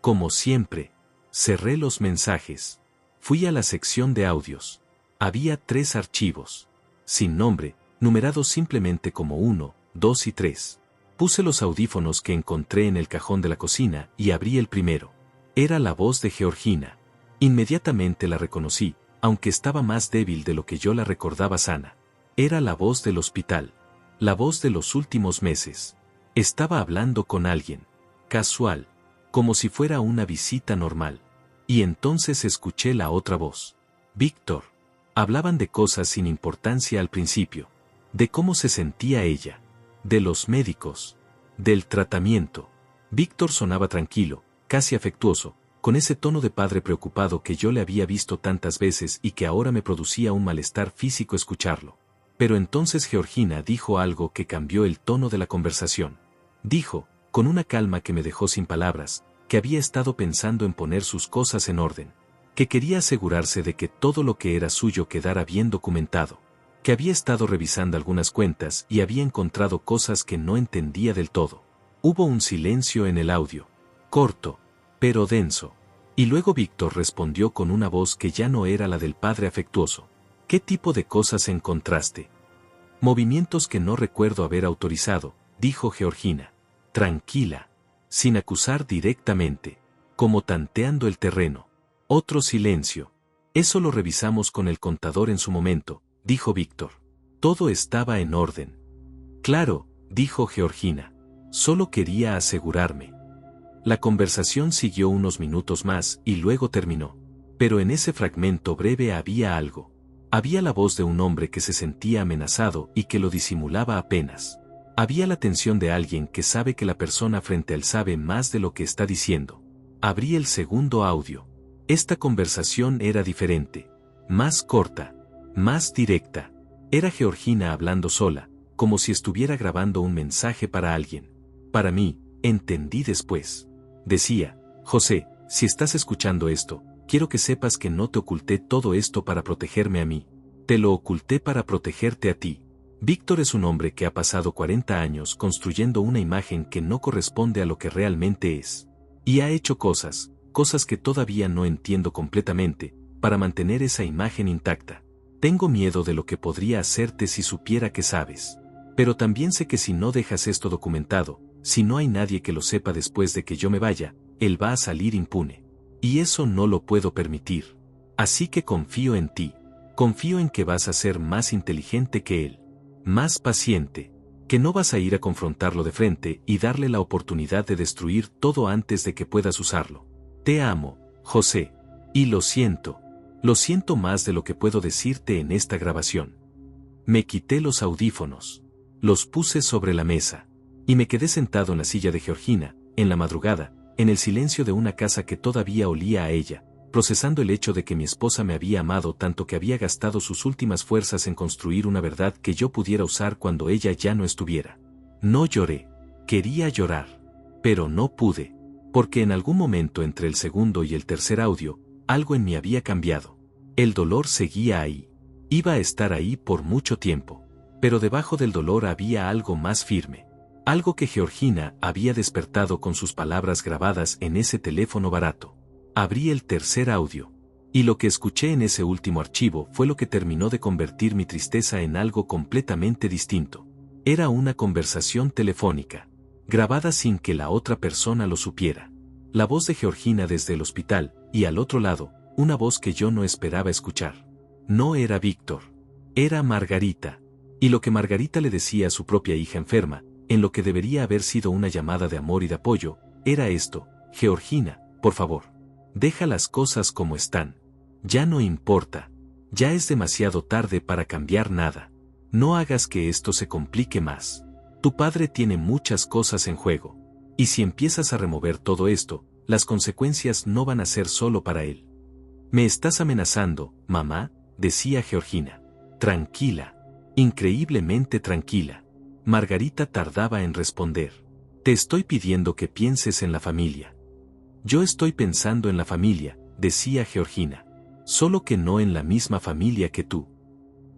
Como siempre. Cerré los mensajes. Fui a la sección de audios. Había 3 archivos. Sin nombre, numerados simplemente como 1, 2 y 3. Puse los audífonos que encontré en el cajón de la cocina y abrí el primero. Era la voz de Georgina. Inmediatamente la reconocí, aunque estaba más débil de lo que yo la recordaba sana. Era la voz del hospital. La voz de los últimos meses. Estaba hablando con alguien. Casual. Como si fuera una visita normal. Y entonces escuché la otra voz. Víctor. Hablaban de cosas sin importancia al principio. De cómo se sentía ella. De los médicos. Del tratamiento. Víctor sonaba tranquilo, casi afectuoso, con ese tono de padre preocupado que yo le había visto tantas veces y que ahora me producía un malestar físico escucharlo. Pero entonces Georgina dijo algo que cambió el tono de la conversación. Dijo, con una calma que me dejó sin palabras, que había estado pensando en poner sus cosas en orden, que quería asegurarse de que todo lo que era suyo quedara bien documentado, que había estado revisando algunas cuentas y había encontrado cosas que no entendía del todo. Hubo un silencio en el audio, corto, pero denso. Y luego Víctor respondió con una voz que ya no era la del padre afectuoso. ¿Qué tipo de cosas encontraste? Movimientos que no recuerdo haber autorizado, dijo Georgina. Tranquila. Sin acusar directamente. Como tanteando el terreno. Otro silencio. Eso lo revisamos con el contador en su momento, dijo Víctor. Todo estaba en orden. Claro, dijo Georgina. Solo quería asegurarme. La conversación siguió unos minutos más y luego terminó. Pero en ese fragmento breve había algo. Había la voz de un hombre que se sentía amenazado y que lo disimulaba apenas. Había la tensión de alguien que sabe que la persona frente a él sabe más de lo que está diciendo. Abrí el segundo audio. Esta conversación era diferente. Más corta. Más directa. Era Georgina hablando sola, como si estuviera grabando un mensaje para alguien. Para mí, entendí después. Decía, José, si estás escuchando esto, quiero que sepas que no te oculté todo esto para protegerme a mí. Te lo oculté para protegerte a ti. Víctor es un hombre que ha pasado 40 años construyendo una imagen que no corresponde a lo que realmente es. Y ha hecho cosas que todavía no entiendo completamente, para mantener esa imagen intacta. Tengo miedo de lo que podría hacerte si supiera que sabes. Pero también sé que si no dejas esto documentado, si no hay nadie que lo sepa después de que yo me vaya, él va a salir impune. Y eso no lo puedo permitir. Así que confío en ti. Confío en que vas a ser más inteligente que él. Más paciente. Que no vas a ir a confrontarlo de frente y darle la oportunidad de destruir todo antes de que puedas usarlo. Te amo, José. Y lo siento. Lo siento más de lo que puedo decirte en esta grabación. Me quité los audífonos. Los puse sobre la mesa. Y me quedé sentado en la silla de Georgina, en la madrugada, en el silencio de una casa que todavía olía a ella, procesando el hecho de que mi esposa me había amado tanto que había gastado sus últimas fuerzas en construir una verdad que yo pudiera usar cuando ella ya no estuviera. No lloré. Quería llorar. Pero no pude. Porque en algún momento entre el segundo y el tercer audio, algo en mí había cambiado. El dolor seguía ahí. Iba a estar ahí por mucho tiempo. Pero debajo del dolor había algo más firme. Algo que Georgina había despertado con sus palabras grabadas en ese teléfono barato. Abrí el tercer audio. Y lo que escuché en ese último archivo fue lo que terminó de convertir mi tristeza en algo completamente distinto. Era una conversación telefónica. Grabada sin que la otra persona lo supiera. La voz de Georgina desde el hospital, y al otro lado, una voz que yo no esperaba escuchar. No era Víctor. Era Margarita. Y lo que Margarita le decía a su propia hija enferma, en lo que debería haber sido una llamada de amor y de apoyo, era esto: Georgina, por favor. Deja las cosas como están. Ya no importa. Ya es demasiado tarde para cambiar nada. No hagas que esto se complique más. Tu padre tiene muchas cosas en juego. Y si empiezas a remover todo esto, las consecuencias no van a ser solo para él. Me estás amenazando, mamá, decía Georgina. Tranquila. Increíblemente tranquila. Margarita tardaba en responder. Te estoy pidiendo que pienses en la familia. Yo estoy pensando en la familia, decía Georgina. Solo que no en la misma familia que tú.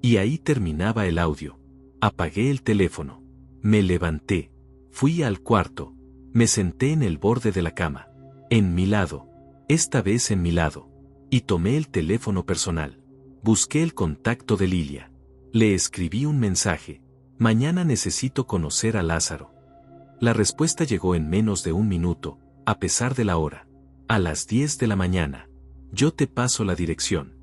Y ahí terminaba el audio. Apagué el teléfono. Me levanté. Fui al cuarto. Me senté en el borde de la cama. En mi lado. Esta vez en mi lado. Y tomé el teléfono personal. Busqué el contacto de Lilia. Le escribí un mensaje. Mañana necesito conocer a Lázaro. La respuesta llegó en menos de un minuto, a pesar de la hora. A las 10 de la mañana. Yo te paso la dirección.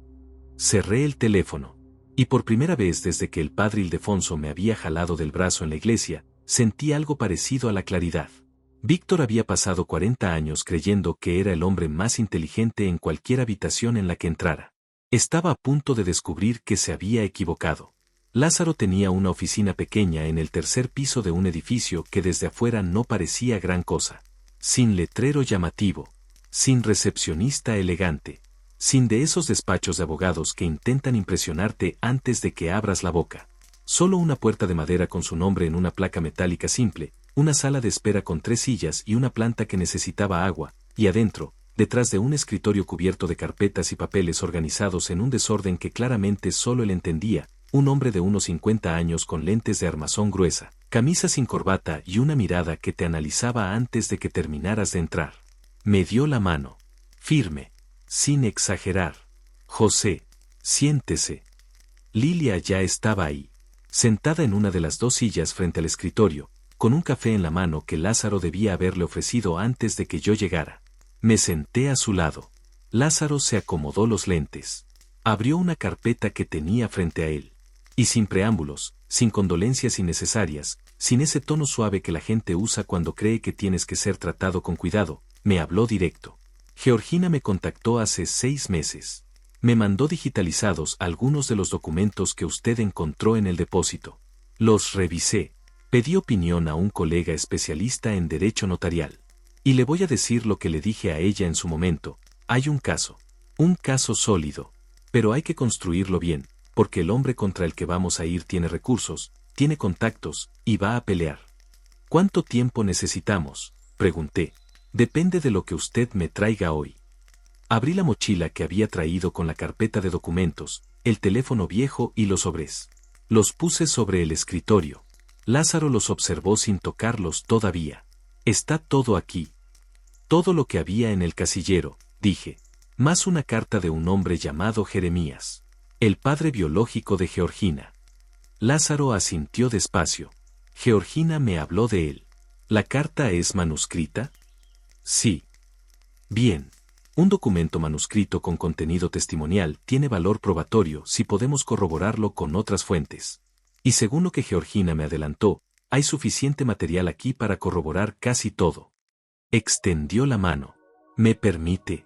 Cerré el teléfono. Y por primera vez desde que el padre Ildefonso me había jalado del brazo en la iglesia, sentí algo parecido a la claridad. Víctor había pasado 40 años creyendo que era el hombre más inteligente en cualquier habitación en la que entrara. Estaba a punto de descubrir que se había equivocado. Lázaro tenía una oficina pequeña en el tercer piso de un edificio que desde afuera no parecía gran cosa. Sin letrero llamativo. Sin recepcionista elegante. Sin de esos despachos de abogados que intentan impresionarte antes de que abras la boca. Solo una puerta de madera con su nombre en una placa metálica simple, una sala de espera con 3 sillas y una planta que necesitaba agua, y adentro, detrás de un escritorio cubierto de carpetas y papeles organizados en un desorden que claramente solo él entendía, un hombre de unos 50 años con lentes de armazón gruesa, camisa sin corbata y una mirada que te analizaba antes de que terminaras de entrar. Me dio la mano. Firme. Sin exagerar. José, siéntese. Lilia ya estaba ahí, sentada en una de las 2 sillas frente al escritorio, con un café en la mano que Lázaro debía haberle ofrecido antes de que yo llegara. Me senté a su lado. Lázaro se acomodó los lentes. Abrió una carpeta que tenía frente a él. Y sin preámbulos, sin condolencias innecesarias, sin ese tono suave que la gente usa cuando cree que tienes que ser tratado con cuidado, me habló directo. Georgina me contactó hace 6 meses. Me mandó digitalizados algunos de los documentos que usted encontró en el depósito. Los revisé. Pedí opinión a un colega especialista en derecho notarial. Y le voy a decir lo que le dije a ella en su momento. Hay un caso sólido. Pero hay que construirlo bien, porque el hombre contra el que vamos a ir tiene recursos, tiene contactos, y va a pelear. ¿Cuánto tiempo necesitamos?, pregunté. Depende de lo que usted me traiga hoy. Abrí la mochila que había traído con la carpeta de documentos, el teléfono viejo y los sobres. Los puse sobre el escritorio. Lázaro los observó sin tocarlos todavía. Está todo aquí. Todo lo que había en el casillero, dije. Más una carta de un hombre llamado Jeremías. El padre biológico de Georgina. Lázaro asintió despacio. Georgina me habló de él. ¿La carta es manuscrita? Sí. Bien. Un documento manuscrito con contenido testimonial tiene valor probatorio si podemos corroborarlo con otras fuentes. Y según lo que Georgina me adelantó, hay suficiente material aquí para corroborar casi todo. Extendió la mano. ¿Me permite?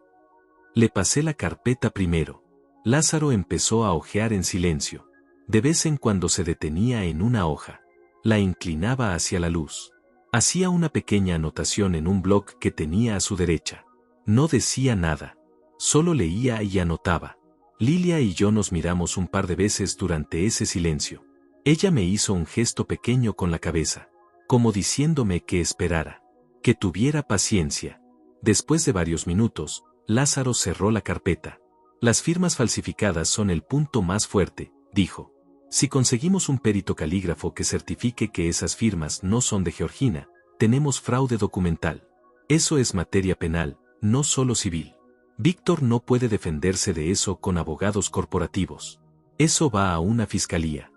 Le pasé la carpeta primero. Lázaro empezó a hojear en silencio. De vez en cuando se detenía en una hoja. La inclinaba hacia la luz. Hacía una pequeña anotación en un bloc que tenía a su derecha. No decía nada. Solo leía y anotaba. Lilia y yo nos miramos un par de veces durante ese silencio. Ella me hizo un gesto pequeño con la cabeza, como diciéndome que esperara, que tuviera paciencia. Después de varios minutos, Lázaro cerró la carpeta. Las firmas falsificadas son el punto más fuerte, dijo. Si conseguimos un perito calígrafo que certifique que esas firmas no son de Georgina, tenemos fraude documental. Eso es materia penal, no solo civil. Víctor no puede defenderse de eso con abogados corporativos. Eso va a una fiscalía.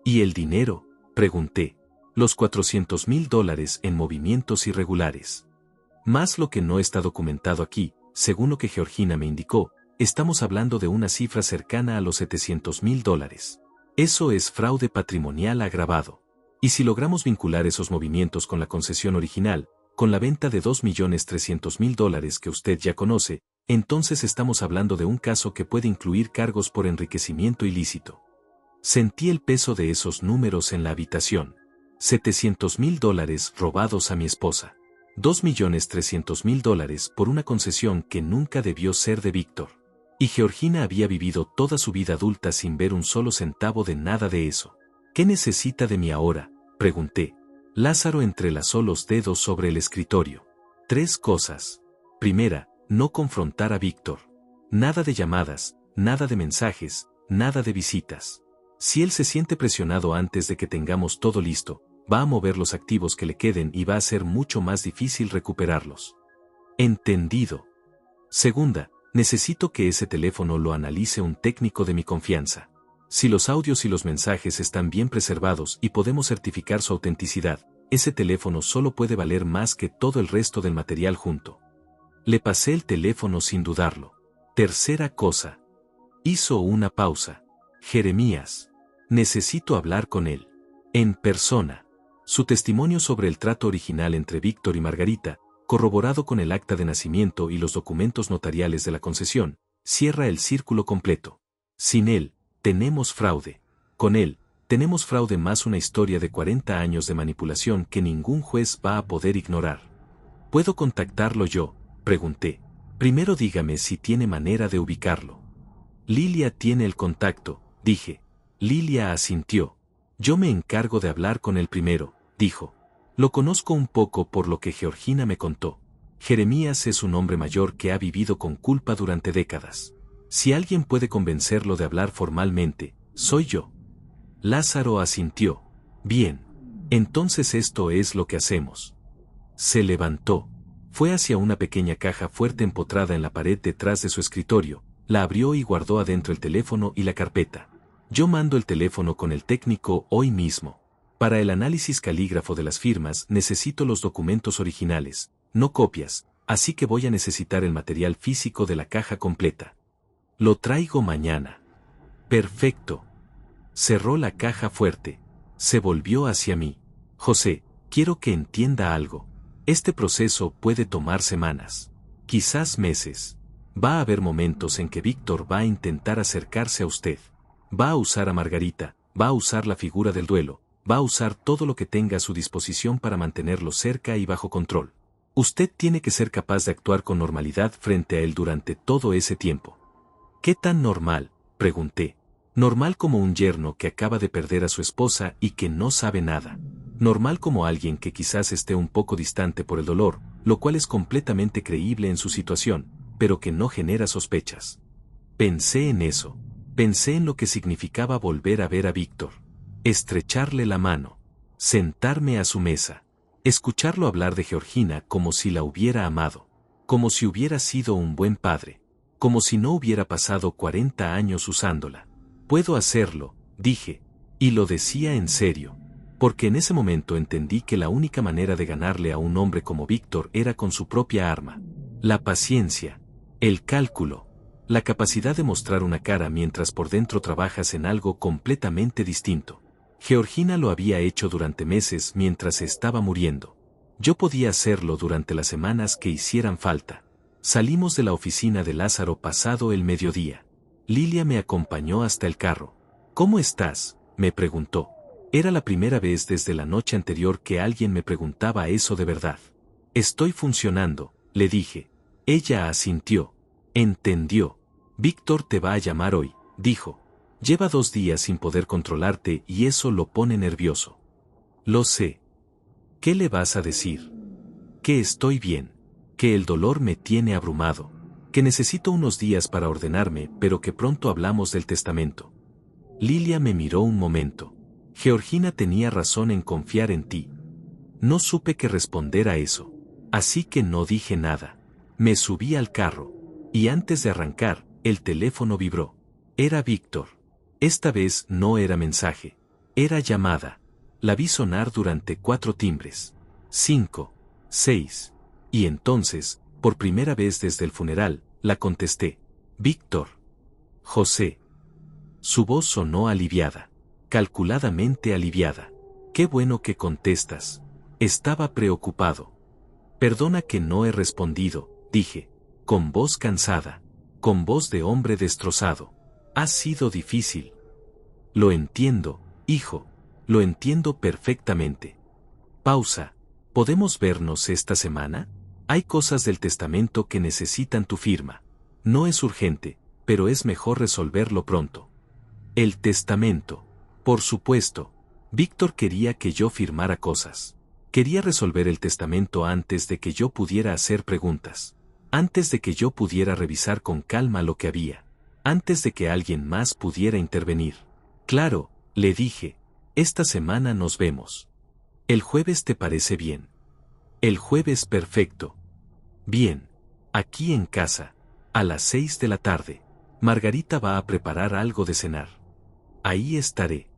¿Y el dinero?, pregunté. Los $400,000 en movimientos irregulares. Más lo que no está documentado aquí, según lo que Georgina me indicó, estamos hablando de una cifra cercana a los $700,000. Eso es fraude patrimonial agravado. Y si logramos vincular esos movimientos con la concesión original, con la venta de $2,300,000 que usted ya conoce, entonces estamos hablando de un caso que puede incluir cargos por enriquecimiento ilícito. Sentí el peso de esos números en la habitación. $700,000 robados a mi esposa. $2,300,000 por una concesión que nunca debió ser de Víctor. Y Georgina había vivido toda su vida adulta sin ver un solo centavo de nada de eso. ¿Qué necesita de mí ahora?, pregunté. Lázaro entrelazó los dedos sobre el escritorio. 3 cosas. Primera, no confrontar a Víctor. Nada de llamadas, nada de mensajes, nada de visitas. Si él se siente presionado antes de que tengamos todo listo, va a mover los activos que le queden y va a ser mucho más difícil recuperarlos. Entendido. Segunda, necesito que ese teléfono lo analice un técnico de mi confianza. Si los audios y los mensajes están bien preservados y podemos certificar su autenticidad, ese teléfono solo puede valer más que todo el resto del material junto. Le pasé el teléfono sin dudarlo. Tercera cosa. Hizo una pausa. Jeremías. Necesito hablar con él. En persona. Su testimonio sobre el trato original entre Víctor y Margarita, corroborado con el acta de nacimiento y los documentos notariales de la concesión, cierra el círculo completo. Sin él, tenemos fraude. Con él, tenemos fraude más una historia de 40 años de manipulación que ningún juez va a poder ignorar. ¿Puedo contactarlo yo?, pregunté. Primero dígame si tiene manera de ubicarlo. Lilia tiene el contacto, dije. Lilia asintió. Yo me encargo de hablar con él primero, dijo. Lo conozco un poco por lo que Georgina me contó. Jeremías es un hombre mayor que ha vivido con culpa durante décadas. Si alguien puede convencerlo de hablar formalmente, soy yo. Lázaro asintió. Bien. Entonces esto es lo que hacemos. Se levantó. Fue hacia una pequeña caja fuerte empotrada en la pared detrás de su escritorio, la abrió y guardó adentro el teléfono y la carpeta. Yo mando el teléfono con el técnico hoy mismo. Para el análisis calígrafo de las firmas necesito los documentos originales, no copias, así que voy a necesitar el material físico de la caja completa. Lo traigo mañana. Perfecto. Cerró la caja fuerte. Se volvió hacia mí. José, quiero que entienda algo. Este proceso puede tomar semanas. Quizás meses. Va a haber momentos en que Víctor va a intentar acercarse a usted. Va a usar a Margarita, va a usar la figura del duelo, va a usar todo lo que tenga a su disposición para mantenerlo cerca y bajo control. Usted tiene que ser capaz de actuar con normalidad frente a él durante todo ese tiempo. ¿Qué tan normal?, pregunté. Normal como un yerno que acaba de perder a su esposa y que no sabe nada. Normal como alguien que quizás esté un poco distante por el dolor, lo cual es completamente creíble en su situación, pero que no genera sospechas. Pensé en eso. Pensé en lo que significaba volver a ver a Víctor. Estrecharle la mano. Sentarme a su mesa. Escucharlo hablar de Georgina como si la hubiera amado. Como si hubiera sido un buen padre. Como si no hubiera pasado 40 años usándola. Puedo hacerlo, dije. Y lo decía en serio. Porque en ese momento entendí que la única manera de ganarle a un hombre como Víctor era con su propia arma. La paciencia. El cálculo. La capacidad de mostrar una cara mientras por dentro trabajas en algo completamente distinto. Georgina lo había hecho durante meses mientras se estaba muriendo. Yo podía hacerlo durante las semanas que hicieran falta. Salimos de la oficina de Lázaro pasado el mediodía. Lilia me acompañó hasta el carro. ¿Cómo estás?, me preguntó. Era la primera vez desde la noche anterior que alguien me preguntaba eso de verdad. Estoy funcionando, le dije. Ella asintió. Entendió. Víctor te va a llamar hoy, dijo. Lleva 2 días sin poder controlarte y eso lo pone nervioso. Lo sé. ¿Qué le vas a decir? Que estoy bien. Que el dolor me tiene abrumado. Que necesito unos días para ordenarme, pero que pronto hablamos del testamento. Lilia me miró un momento. Georgina tenía razón en confiar en ti. No supe qué responder a eso. Así que no dije nada. Me subí al carro. Y antes de arrancar, el teléfono vibró. Era Víctor. Esta vez no era mensaje. Era llamada. La vi sonar durante 4 timbres. 5, 6. Y entonces, por primera vez desde el funeral, la contesté. Víctor. José. Su voz sonó aliviada. Calculadamente aliviada. Qué bueno que contestas. Estaba preocupado. Perdona que no he respondido, dije. Con voz cansada. Con voz de hombre destrozado. Ha sido difícil. Lo entiendo, hijo. Lo entiendo perfectamente. Pausa. ¿Podemos vernos esta semana? Hay cosas del testamento que necesitan tu firma. No es urgente, pero es mejor resolverlo pronto. El testamento. Por supuesto. Víctor quería que yo firmara cosas. Quería resolver el testamento antes de que yo pudiera hacer preguntas. Antes de que yo pudiera revisar con calma lo que había. Antes de que alguien más pudiera intervenir. Claro, le dije. Esta semana nos vemos. ¿El jueves te parece bien? El jueves perfecto. Bien. Aquí en casa. A las 6 de la tarde. Margarita va a preparar algo de cenar. Ahí estaré.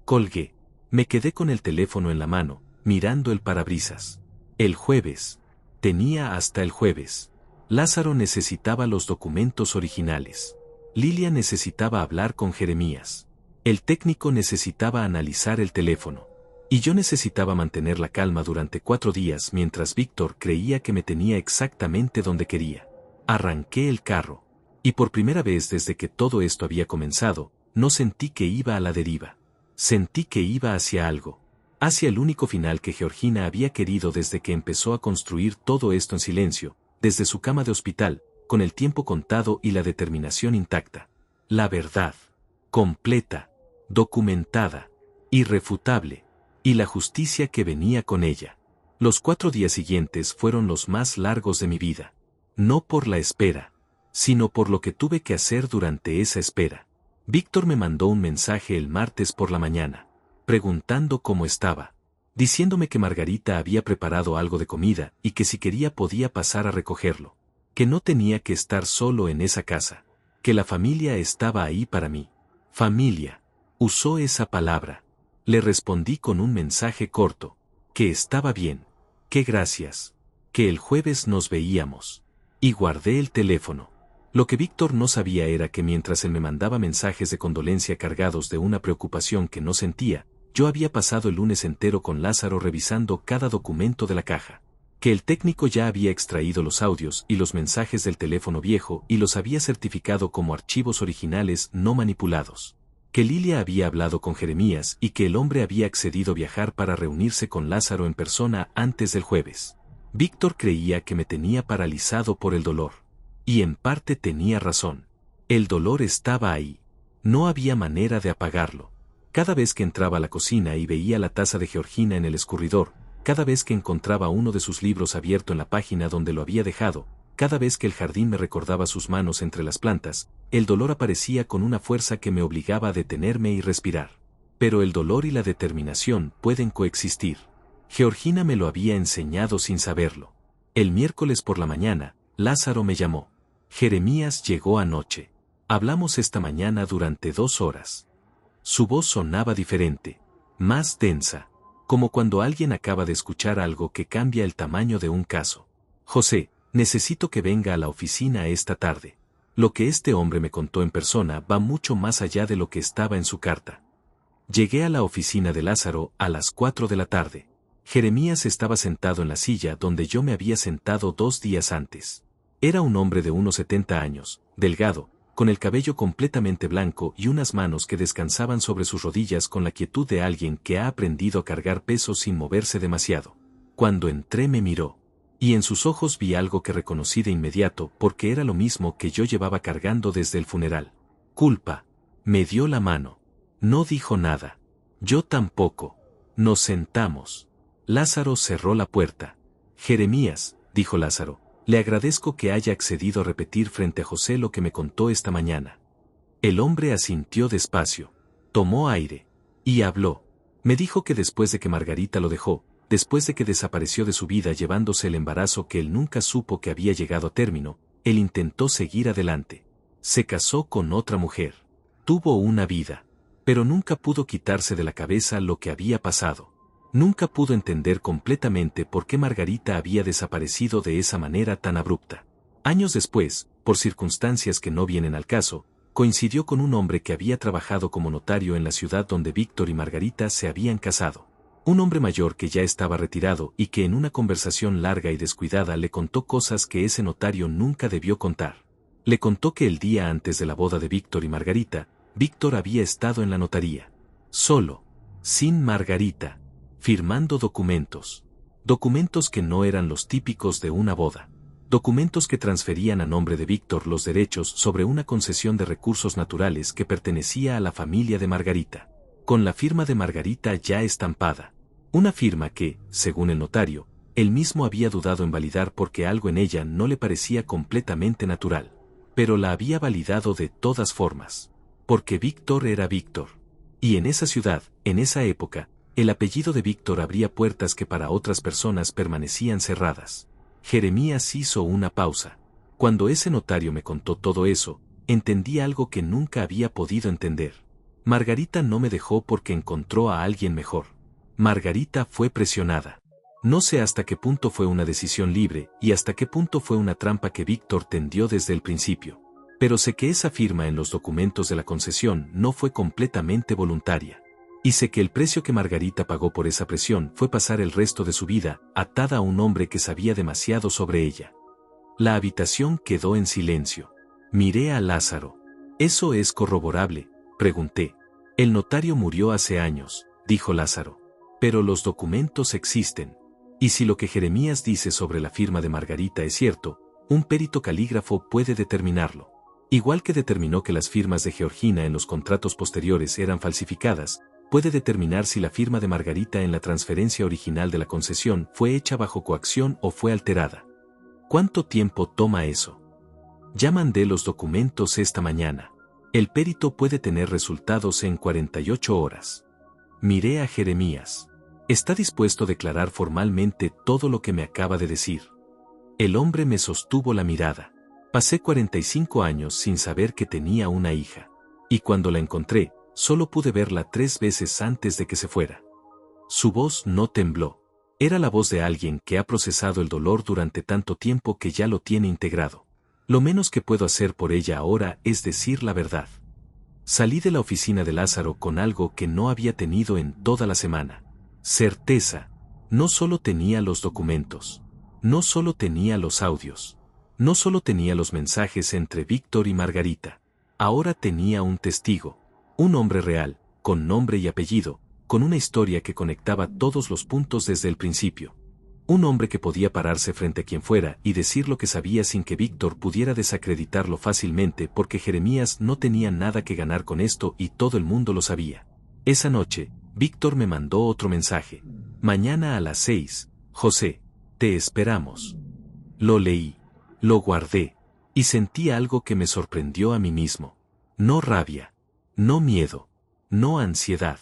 Colgué. Me quedé con el teléfono en la mano, mirando el parabrisas. El jueves. Tenía hasta el jueves. Lázaro necesitaba los documentos originales. Lilia necesitaba hablar con Jeremías. El técnico necesitaba analizar el teléfono. Y yo necesitaba mantener la calma durante 4 días mientras Víctor creía que me tenía exactamente donde quería. Arranqué el carro. Y por primera vez desde que todo esto había comenzado, no sentí que iba a la deriva. Sentí que iba hacia algo. Hacia el único final que Georgina había querido desde que empezó a construir todo esto en silencio, desde su cama de hospital, con el tiempo contado y la determinación intacta. La verdad. Completa. Documentada. Irrefutable. Y la justicia que venía con ella. Los 4 días siguientes fueron los más largos de mi vida. No por la espera, sino por lo que tuve que hacer durante esa espera. Víctor me mandó un mensaje el martes por la mañana, preguntando cómo estaba, diciéndome que Margarita había preparado algo de comida y que si quería podía pasar a recogerlo, que no tenía que estar solo en esa casa, que la familia estaba ahí para mí. Familia. Usó esa palabra. Le respondí con un mensaje corto, que estaba bien, que gracias, que el jueves nos veíamos. Y guardé el teléfono. Lo que Víctor no sabía era que mientras él me mandaba mensajes de condolencia cargados de una preocupación que no sentía, yo había pasado el lunes entero con Lázaro revisando cada documento de la caja. Que el técnico ya había extraído los audios y los mensajes del teléfono viejo y los había certificado como archivos originales no manipulados. Que Lilia había hablado con Jeremías y que el hombre había accedido a viajar para reunirse con Lázaro en persona antes del jueves. Víctor creía que me tenía paralizado por el dolor. Y en parte tenía razón. El dolor estaba ahí. No había manera de apagarlo. Cada vez que entraba a la cocina y veía la taza de Georgina en el escurridor, cada vez que encontraba uno de sus libros abierto en la página donde lo había dejado, cada vez que el jardín me recordaba sus manos entre las plantas, el dolor aparecía con una fuerza que me obligaba a detenerme y respirar. Pero el dolor y la determinación pueden coexistir. Georgina me lo había enseñado sin saberlo. El miércoles por la mañana, Lázaro me llamó. Jeremías llegó anoche. Hablamos esta mañana durante 2 horas. Su voz sonaba diferente, más densa, como cuando alguien acaba de escuchar algo que cambia el tamaño de un caso. José, necesito que venga a la oficina esta tarde. Lo que este hombre me contó en persona va mucho más allá de lo que estaba en su carta. Llegué a la oficina de Lázaro a las 4 de la tarde. Jeremías estaba sentado en la silla donde yo me había sentado 2 días antes. Era un hombre de unos 70 años, delgado, con el cabello completamente blanco y unas manos que descansaban sobre sus rodillas con la quietud de alguien que ha aprendido a cargar pesos sin moverse demasiado. Cuando entré me miró, y en sus ojos vi algo que reconocí de inmediato porque era lo mismo que yo llevaba cargando desde el funeral. Culpa. Me dio la mano. No dijo nada. Yo tampoco. Nos sentamos. Lázaro cerró la puerta. Jeremías, dijo Lázaro, le agradezco que haya accedido a repetir frente a José lo que me contó esta mañana. El hombre asintió despacio, tomó aire, y habló. Me dijo que después de que Margarita lo dejó, después de que desapareció de su vida llevándose el embarazo que él nunca supo que había llegado a término, él intentó seguir adelante. Se casó con otra mujer. Tuvo una vida. Pero nunca pudo quitarse de la cabeza lo que había pasado. Nunca pudo entender completamente por qué Margarita había desaparecido de esa manera tan abrupta. Años después, por circunstancias que no vienen al caso, coincidió con un hombre que había trabajado como notario en la ciudad donde Víctor y Margarita se habían casado. Un hombre mayor que ya estaba retirado y que en una conversación larga y descuidada le contó cosas que ese notario nunca debió contar. Le contó que el día antes de la boda de Víctor y Margarita, Víctor había estado en la notaría. Solo. Sin Margarita. Firmando documentos. Documentos que no eran los típicos de una boda. Documentos que transferían a nombre de Víctor los derechos sobre una concesión de recursos naturales que pertenecía a la familia de Margarita. Con la firma de Margarita ya estampada. Una firma que, según el notario, él mismo había dudado en validar porque algo en ella no le parecía completamente natural. Pero la había validado de todas formas. Porque Víctor era Víctor. Y en esa ciudad, en esa época, el apellido de Víctor abría puertas que para otras personas permanecían cerradas. Jeremías hizo una pausa. Cuando ese notario me contó todo eso, entendí algo que nunca había podido entender. Margarita no me dejó porque encontró a alguien mejor. Margarita fue presionada. No sé hasta qué punto fue una decisión libre y hasta qué punto fue una trampa que Víctor tendió desde el principio. Pero sé que esa firma en los documentos de la concesión no fue completamente voluntaria. Y sé que el precio que Margarita pagó por esa presión fue pasar el resto de su vida atada a un hombre que sabía demasiado sobre ella. La habitación quedó en silencio. Miré a Lázaro. ¿Eso es corroborable?, pregunté. El notario murió hace años, dijo Lázaro. Pero los documentos existen. Y si lo que Jeremías dice sobre la firma de Margarita es cierto, un perito calígrafo puede determinarlo. Igual que determinó que las firmas de Georgina en los contratos posteriores eran falsificadas, puede determinar si la firma de Margarita en la transferencia original de la concesión fue hecha bajo coacción o fue alterada. ¿Cuánto tiempo toma eso? Ya mandé los documentos esta mañana. El perito puede tener resultados en 48 horas. Miré a Jeremías. ¿Está dispuesto a declarar formalmente todo lo que me acaba de decir? El hombre me sostuvo la mirada. Pasé 45 años sin saber que tenía una hija. Y cuando la encontré, solo pude verla 3 veces antes de que se fuera. Su voz no tembló. Era la voz de alguien que ha procesado el dolor durante tanto tiempo que ya lo tiene integrado. Lo menos que puedo hacer por ella ahora es decir la verdad. Salí de la oficina de Lázaro con algo que no había tenido en toda la semana. Certeza. No solo tenía los documentos. No solo tenía los audios. No solo tenía los mensajes entre Víctor y Margarita. Ahora tenía un testigo. Un hombre real, con nombre y apellido, con una historia que conectaba todos los puntos desde el principio. Un hombre que podía pararse frente a quien fuera y decir lo que sabía sin que Víctor pudiera desacreditarlo fácilmente porque Jeremías no tenía nada que ganar con esto y todo el mundo lo sabía. Esa noche, Víctor me mandó otro mensaje. Mañana a las 6, José, te esperamos. Lo leí, lo guardé, y sentí algo que me sorprendió a mí mismo. No rabia, no miedo, no ansiedad.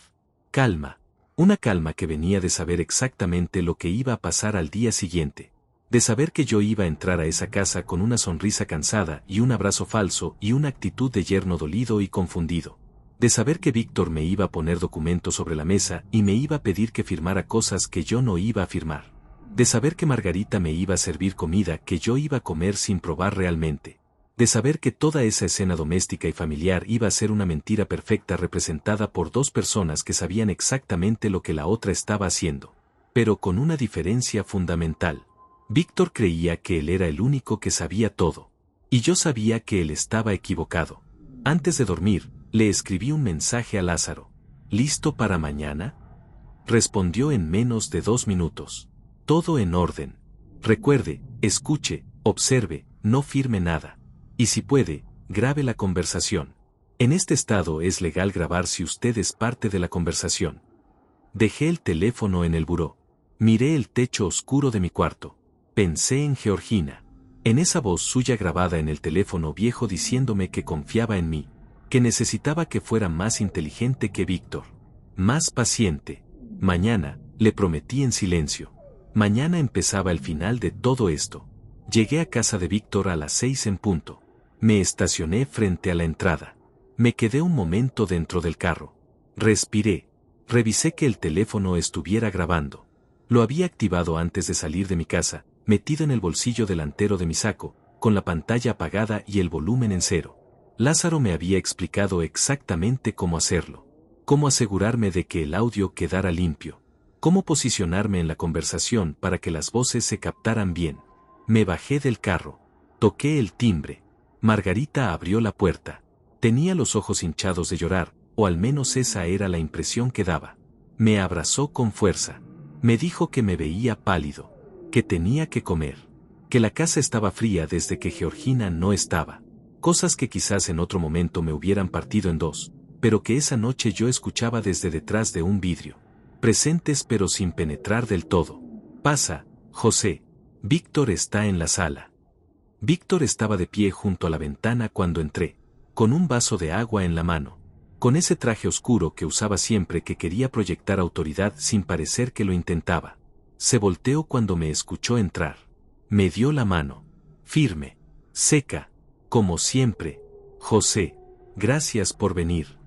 Calma. Una calma que venía de saber exactamente lo que iba a pasar al día siguiente. De saber que yo iba a entrar a esa casa con una sonrisa cansada y un abrazo falso y una actitud de yerno dolido y confundido. De saber que Víctor me iba a poner documentos sobre la mesa y me iba a pedir que firmara cosas que yo no iba a firmar. De saber que Margarita me iba a servir comida que yo iba a comer sin probar realmente. De saber que toda esa escena doméstica y familiar iba a ser una mentira perfecta representada por 2 personas que sabían exactamente lo que la otra estaba haciendo. Pero con una diferencia fundamental. Víctor creía que él era el único que sabía todo. Y yo sabía que él estaba equivocado. Antes de dormir, le escribí un mensaje a Lázaro. ¿Listo para mañana? Respondió en menos de 2 minutos. Todo en orden. Recuerde, escuche, observe, no firme nada. Y si puede, grabe la conversación. En este estado es legal grabar si usted es parte de la conversación. Dejé el teléfono en el buró. Miré el techo oscuro de mi cuarto. Pensé en Georgina. En esa voz suya grabada en el teléfono viejo diciéndome que confiaba en mí, que necesitaba que fuera más inteligente que Víctor. Más paciente. Mañana, le prometí en silencio. Mañana empezaba el final de todo esto. Llegué a casa de Víctor a las 6 en punto. Me estacioné frente a la entrada. Me quedé un momento dentro del carro. Respiré. Revisé que el teléfono estuviera grabando. Lo había activado antes de salir de mi casa, metido en el bolsillo delantero de mi saco, con la pantalla apagada y el volumen en 0. Lázaro me había explicado exactamente cómo hacerlo. Cómo asegurarme de que el audio quedara limpio. Cómo posicionarme en la conversación para que las voces se captaran bien. Me bajé del carro. Toqué el timbre. Margarita abrió la puerta. Tenía los ojos hinchados de llorar, o al menos esa era la impresión que daba. Me abrazó con fuerza. Me dijo que me veía pálido, que tenía que comer, que la casa estaba fría desde que Georgina no estaba. Cosas que quizás en otro momento me hubieran partido en 2, pero que esa noche yo escuchaba desde detrás de un vidrio. Presentes pero sin penetrar del todo. Pasa, José. Víctor está en la sala. Víctor estaba de pie junto a la ventana cuando entré, con un vaso de agua en la mano. con ese traje oscuro que usaba siempre que quería proyectar autoridad sin parecer que lo intentaba. Se volteó cuando me escuchó entrar. Me dio la mano. Firme. Seca. Como siempre. José, gracias por venir.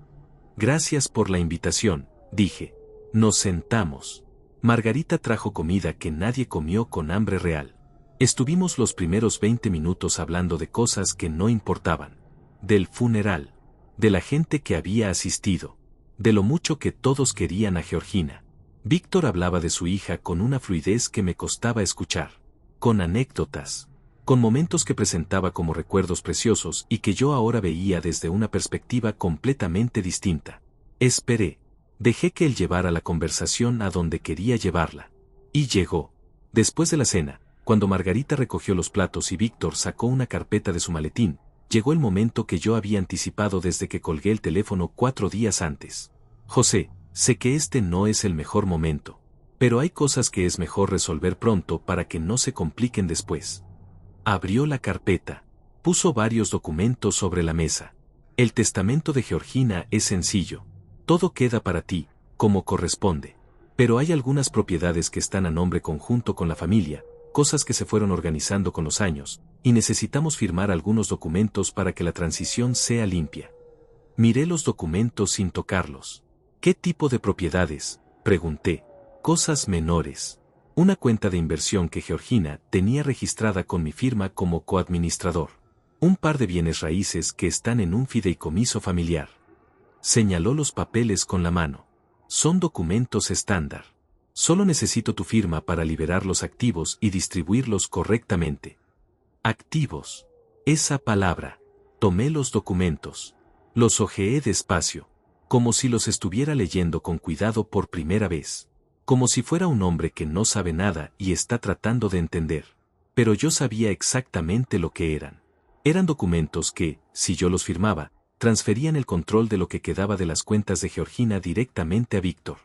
Gracias por la invitación, dije. Nos sentamos. Margarita trajo comida que nadie comió con hambre real. Estuvimos los primeros 20 minutos hablando de cosas que no importaban. Del funeral. De la gente que había asistido. De lo mucho que todos querían a Georgina. Víctor hablaba de su hija con una fluidez que me costaba escuchar. Con anécdotas. Con momentos que presentaba como recuerdos preciosos y que yo ahora veía desde una perspectiva completamente distinta. Esperé. Dejé que él llevara la conversación a donde quería llevarla. Y llegó. Después de la cena, cuando Margarita recogió los platos y Víctor sacó una carpeta de su maletín, llegó el momento que yo había anticipado desde que colgué el teléfono 4 días antes. José, sé que este no es el mejor momento. Pero hay cosas que es mejor resolver pronto para que no se compliquen después. Abrió la carpeta. Puso varios documentos sobre la mesa. El testamento de Georgina es sencillo. Todo queda para ti, como corresponde. Pero hay algunas propiedades que están a nombre conjunto con la familia, cosas que se fueron organizando con los años, y necesitamos firmar algunos documentos para que la transición sea limpia. Miré los documentos sin tocarlos. ¿Qué tipo de propiedades?, pregunté. Cosas menores. Una cuenta de inversión que Georgina tenía registrada con mi firma como coadministrador. Un par de bienes raíces que están en un fideicomiso familiar. Señaló los papeles con la mano. Son documentos estándar. Solo necesito tu firma para liberar los activos y distribuirlos correctamente. Activos. Esa palabra. Tomé los documentos. Los hojeé despacio, como si los estuviera leyendo con cuidado por primera vez. Como si fuera un hombre que no sabe nada y está tratando de entender. Pero yo sabía exactamente lo que eran. Eran documentos que, si yo los firmaba, transferían el control de lo que quedaba de las cuentas de Georgina directamente a Víctor.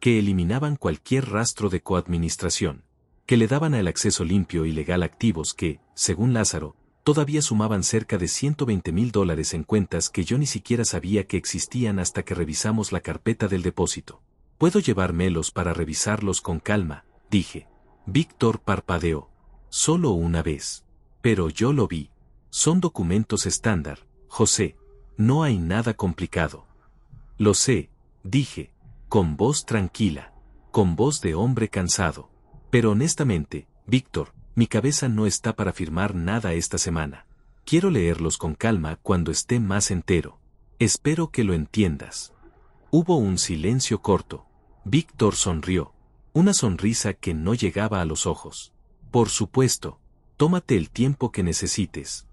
Que eliminaban cualquier rastro de coadministración. Que le daban el acceso limpio y legal a activos que, según Lázaro, todavía sumaban cerca de $120,000 en cuentas que yo ni siquiera sabía que existían hasta que revisamos la carpeta del depósito. Puedo llevármelos para revisarlos con calma, dije. Víctor parpadeó. Solo una vez. Pero yo lo vi. Son documentos estándar, José. No hay nada complicado. Lo sé, dije, con voz tranquila, con voz de hombre cansado. Pero honestamente, Víctor, mi cabeza no está para firmar nada esta semana. Quiero leerlos con calma cuando esté más entero. Espero que lo entiendas. Hubo un silencio corto. Víctor sonrió. Una sonrisa que no llegaba a los ojos. Por supuesto, tómate el tiempo que necesites.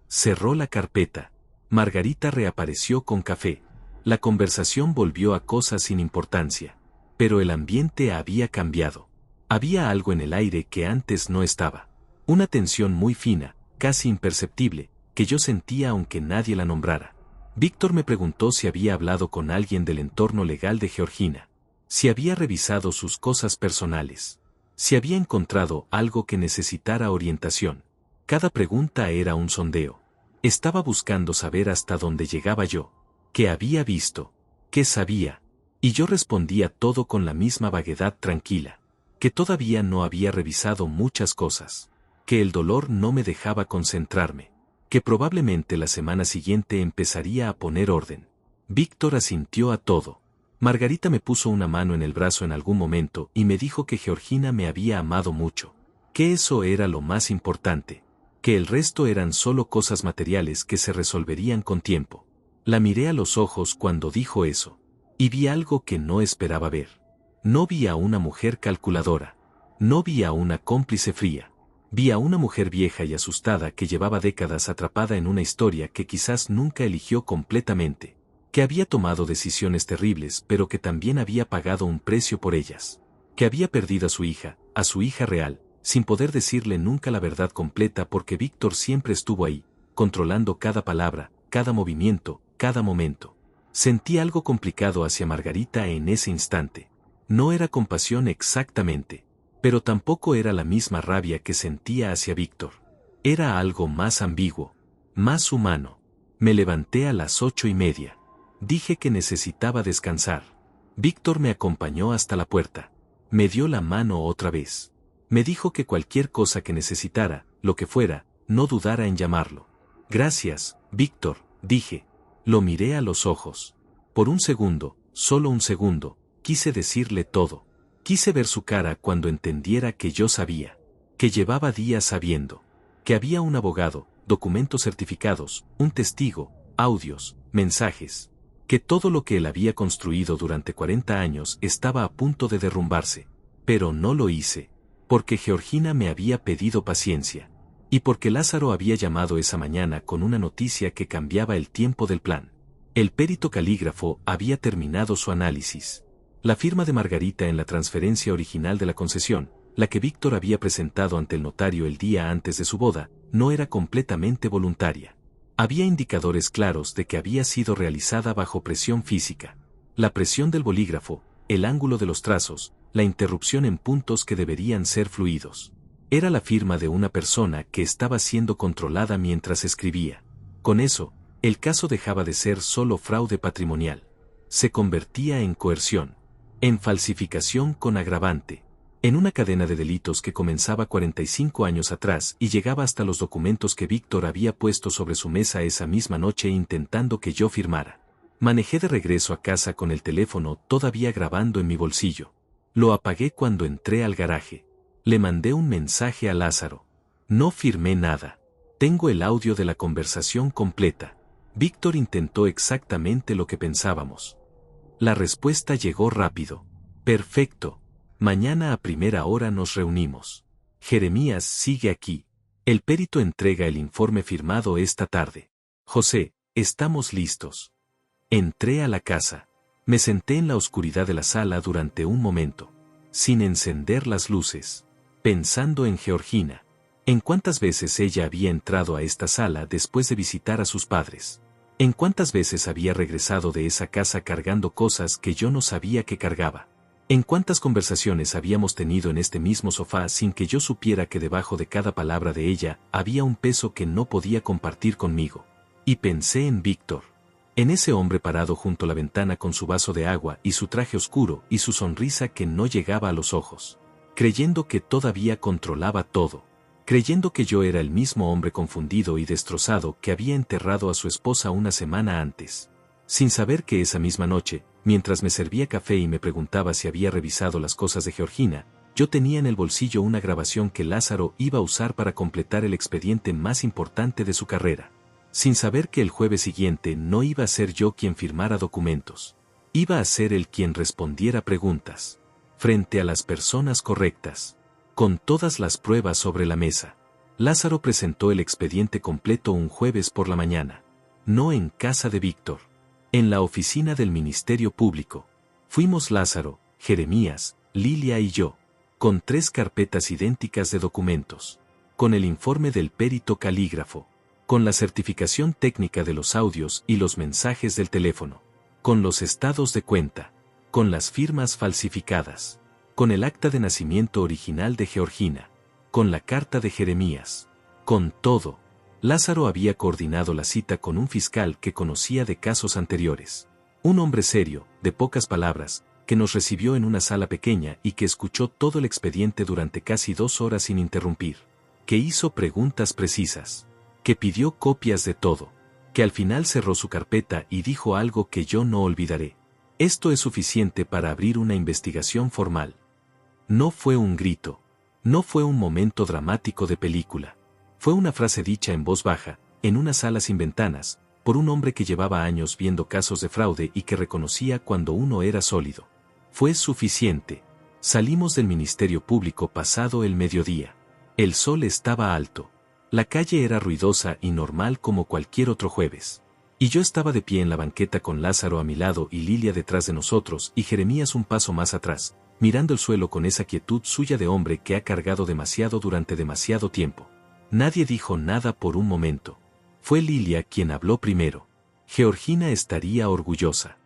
Cerró la carpeta. Margarita reapareció con café. La conversación volvió a cosas sin importancia. Pero el ambiente había cambiado. Había algo en el aire que antes no estaba. Una tensión muy fina, casi imperceptible, que yo sentía aunque nadie la nombrara. Víctor me preguntó si había hablado con alguien del entorno legal de Georgina. Si había revisado sus cosas personales. Si había encontrado algo que necesitara orientación. Cada pregunta era un sondeo. Estaba buscando saber hasta dónde llegaba yo. ¿Qué había visto? ¿Qué sabía? Y yo respondía todo con la misma vaguedad tranquila. Que todavía no había revisado muchas cosas. Que el dolor no me dejaba concentrarme. Que probablemente la semana siguiente empezaría a poner orden. Víctor asintió a todo. Margarita me puso una mano en el brazo en algún momento y me dijo que Georgina me había amado mucho. Que eso era lo más importante. Que el resto eran solo cosas materiales que se resolverían con tiempo. La miré a los ojos cuando dijo eso. Y vi algo que no esperaba ver. No vi a una mujer calculadora. No vi a una cómplice fría. Vi a una mujer vieja y asustada que llevaba décadas atrapada en una historia que quizás nunca eligió completamente. Que había tomado decisiones terribles pero que también había pagado un precio por ellas. Que había perdido a su hija real, sin poder decirle nunca la verdad completa porque Víctor siempre estuvo ahí, controlando cada palabra, cada movimiento, cada momento. Sentí algo complicado hacia Margarita en ese instante. No era compasión exactamente, pero tampoco era la misma rabia que sentía hacia Víctor. Era algo más ambiguo, más humano. Me levanté a las 8:30. Dije que necesitaba descansar. Víctor me acompañó hasta la puerta. Me dio la mano otra vez. Me dijo que cualquier cosa que necesitara, lo que fuera, no dudara en llamarlo. Gracias, Víctor, dije. Lo miré a los ojos. Por un segundo, solo un segundo, quise decirle todo. Quise ver su cara cuando entendiera que yo sabía. Que llevaba días sabiendo. Que había un abogado, documentos certificados, un testigo, audios, mensajes. Que todo lo que él había construido durante 40 años estaba a punto de derrumbarse. Pero no lo hice. Porque Georgina me había pedido paciencia. Y porque Lázaro había llamado esa mañana con una noticia que cambiaba el tiempo del plan. El perito calígrafo había terminado su análisis. La firma de Margarita en la transferencia original de la concesión, la que Víctor había presentado ante el notario el día antes de su boda, no era completamente voluntaria. Había indicadores claros de que había sido realizada bajo presión física. La presión del bolígrafo, el ángulo de los trazos, la interrupción en puntos que deberían ser fluidos. Era la firma de una persona que estaba siendo controlada mientras escribía. Con eso, el caso dejaba de ser solo fraude patrimonial. Se convertía en coerción, en falsificación con agravante, en una cadena de delitos que comenzaba 45 años atrás y llegaba hasta los documentos que Víctor había puesto sobre su mesa esa misma noche intentando que yo firmara. Manejé de regreso a casa con el teléfono todavía grabando en mi bolsillo. Lo apagué cuando entré al garaje. Le mandé un mensaje a Lázaro. No firmé nada. Tengo el audio de la conversación completa. Víctor intentó exactamente lo que pensábamos. La respuesta llegó rápido. Perfecto. Mañana a primera hora nos reunimos. Jeremías sigue aquí. El perito entrega el informe firmado esta tarde. José, estamos listos. Entré a la casa. Me senté en la oscuridad de la sala durante un momento, sin encender las luces, pensando en Georgina. En cuántas veces ella había entrado a esta sala después de visitar a sus padres. En cuántas veces había regresado de esa casa cargando cosas que yo no sabía que cargaba. En cuántas conversaciones habíamos tenido en este mismo sofá sin que yo supiera que debajo de cada palabra de ella había un peso que no podía compartir conmigo. Y pensé en Víctor. En ese hombre parado junto a la ventana con su vaso de agua y su traje oscuro y su sonrisa que no llegaba a los ojos. Creyendo que todavía controlaba todo. Creyendo que yo era el mismo hombre confundido y destrozado que había enterrado a su esposa una semana antes. Sin saber que esa misma noche, mientras me servía café y me preguntaba si había revisado las cosas de Georgina, yo tenía en el bolsillo una grabación que Lázaro iba a usar para completar el expediente más importante de su carrera. Sin saber que el jueves siguiente no iba a ser yo quien firmara documentos. Iba a ser él quien respondiera preguntas. Frente a las personas correctas. Con todas las pruebas sobre la mesa. Lázaro presentó el expediente completo un jueves por la mañana. No en casa de Víctor. En la oficina del Ministerio Público. Fuimos Lázaro, Jeremías, Lilia y yo. Con 3 carpetas idénticas de documentos. Con el informe del perito calígrafo. Con la certificación técnica de los audios y los mensajes del teléfono. Con los estados de cuenta. Con las firmas falsificadas. Con el acta de nacimiento original de Georgina. Con la carta de Jeremías. Con todo. Lázaro había coordinado la cita con un fiscal que conocía de casos anteriores. Un hombre serio, de pocas palabras, que nos recibió en una sala pequeña y que escuchó todo el expediente durante casi 2 horas sin interrumpir. Que hizo preguntas precisas. Que pidió copias de todo. Que al final cerró su carpeta y dijo algo que yo no olvidaré. Esto es suficiente para abrir una investigación formal. No fue un grito. No fue un momento dramático de película. Fue una frase dicha en voz baja, en una sala sin ventanas, por un hombre que llevaba años viendo casos de fraude y que reconocía cuando uno era sólido. Fue suficiente. Salimos del Ministerio Público pasado el mediodía. El sol estaba alto. La calle era ruidosa y normal como cualquier otro jueves. Y yo estaba de pie en la banqueta con Lázaro a mi lado y Lilia detrás de nosotros y Jeremías un paso más atrás, mirando el suelo con esa quietud suya de hombre que ha cargado demasiado durante demasiado tiempo. Nadie dijo nada por un momento. Fue Lilia quien habló primero. Georgina estaría orgullosa.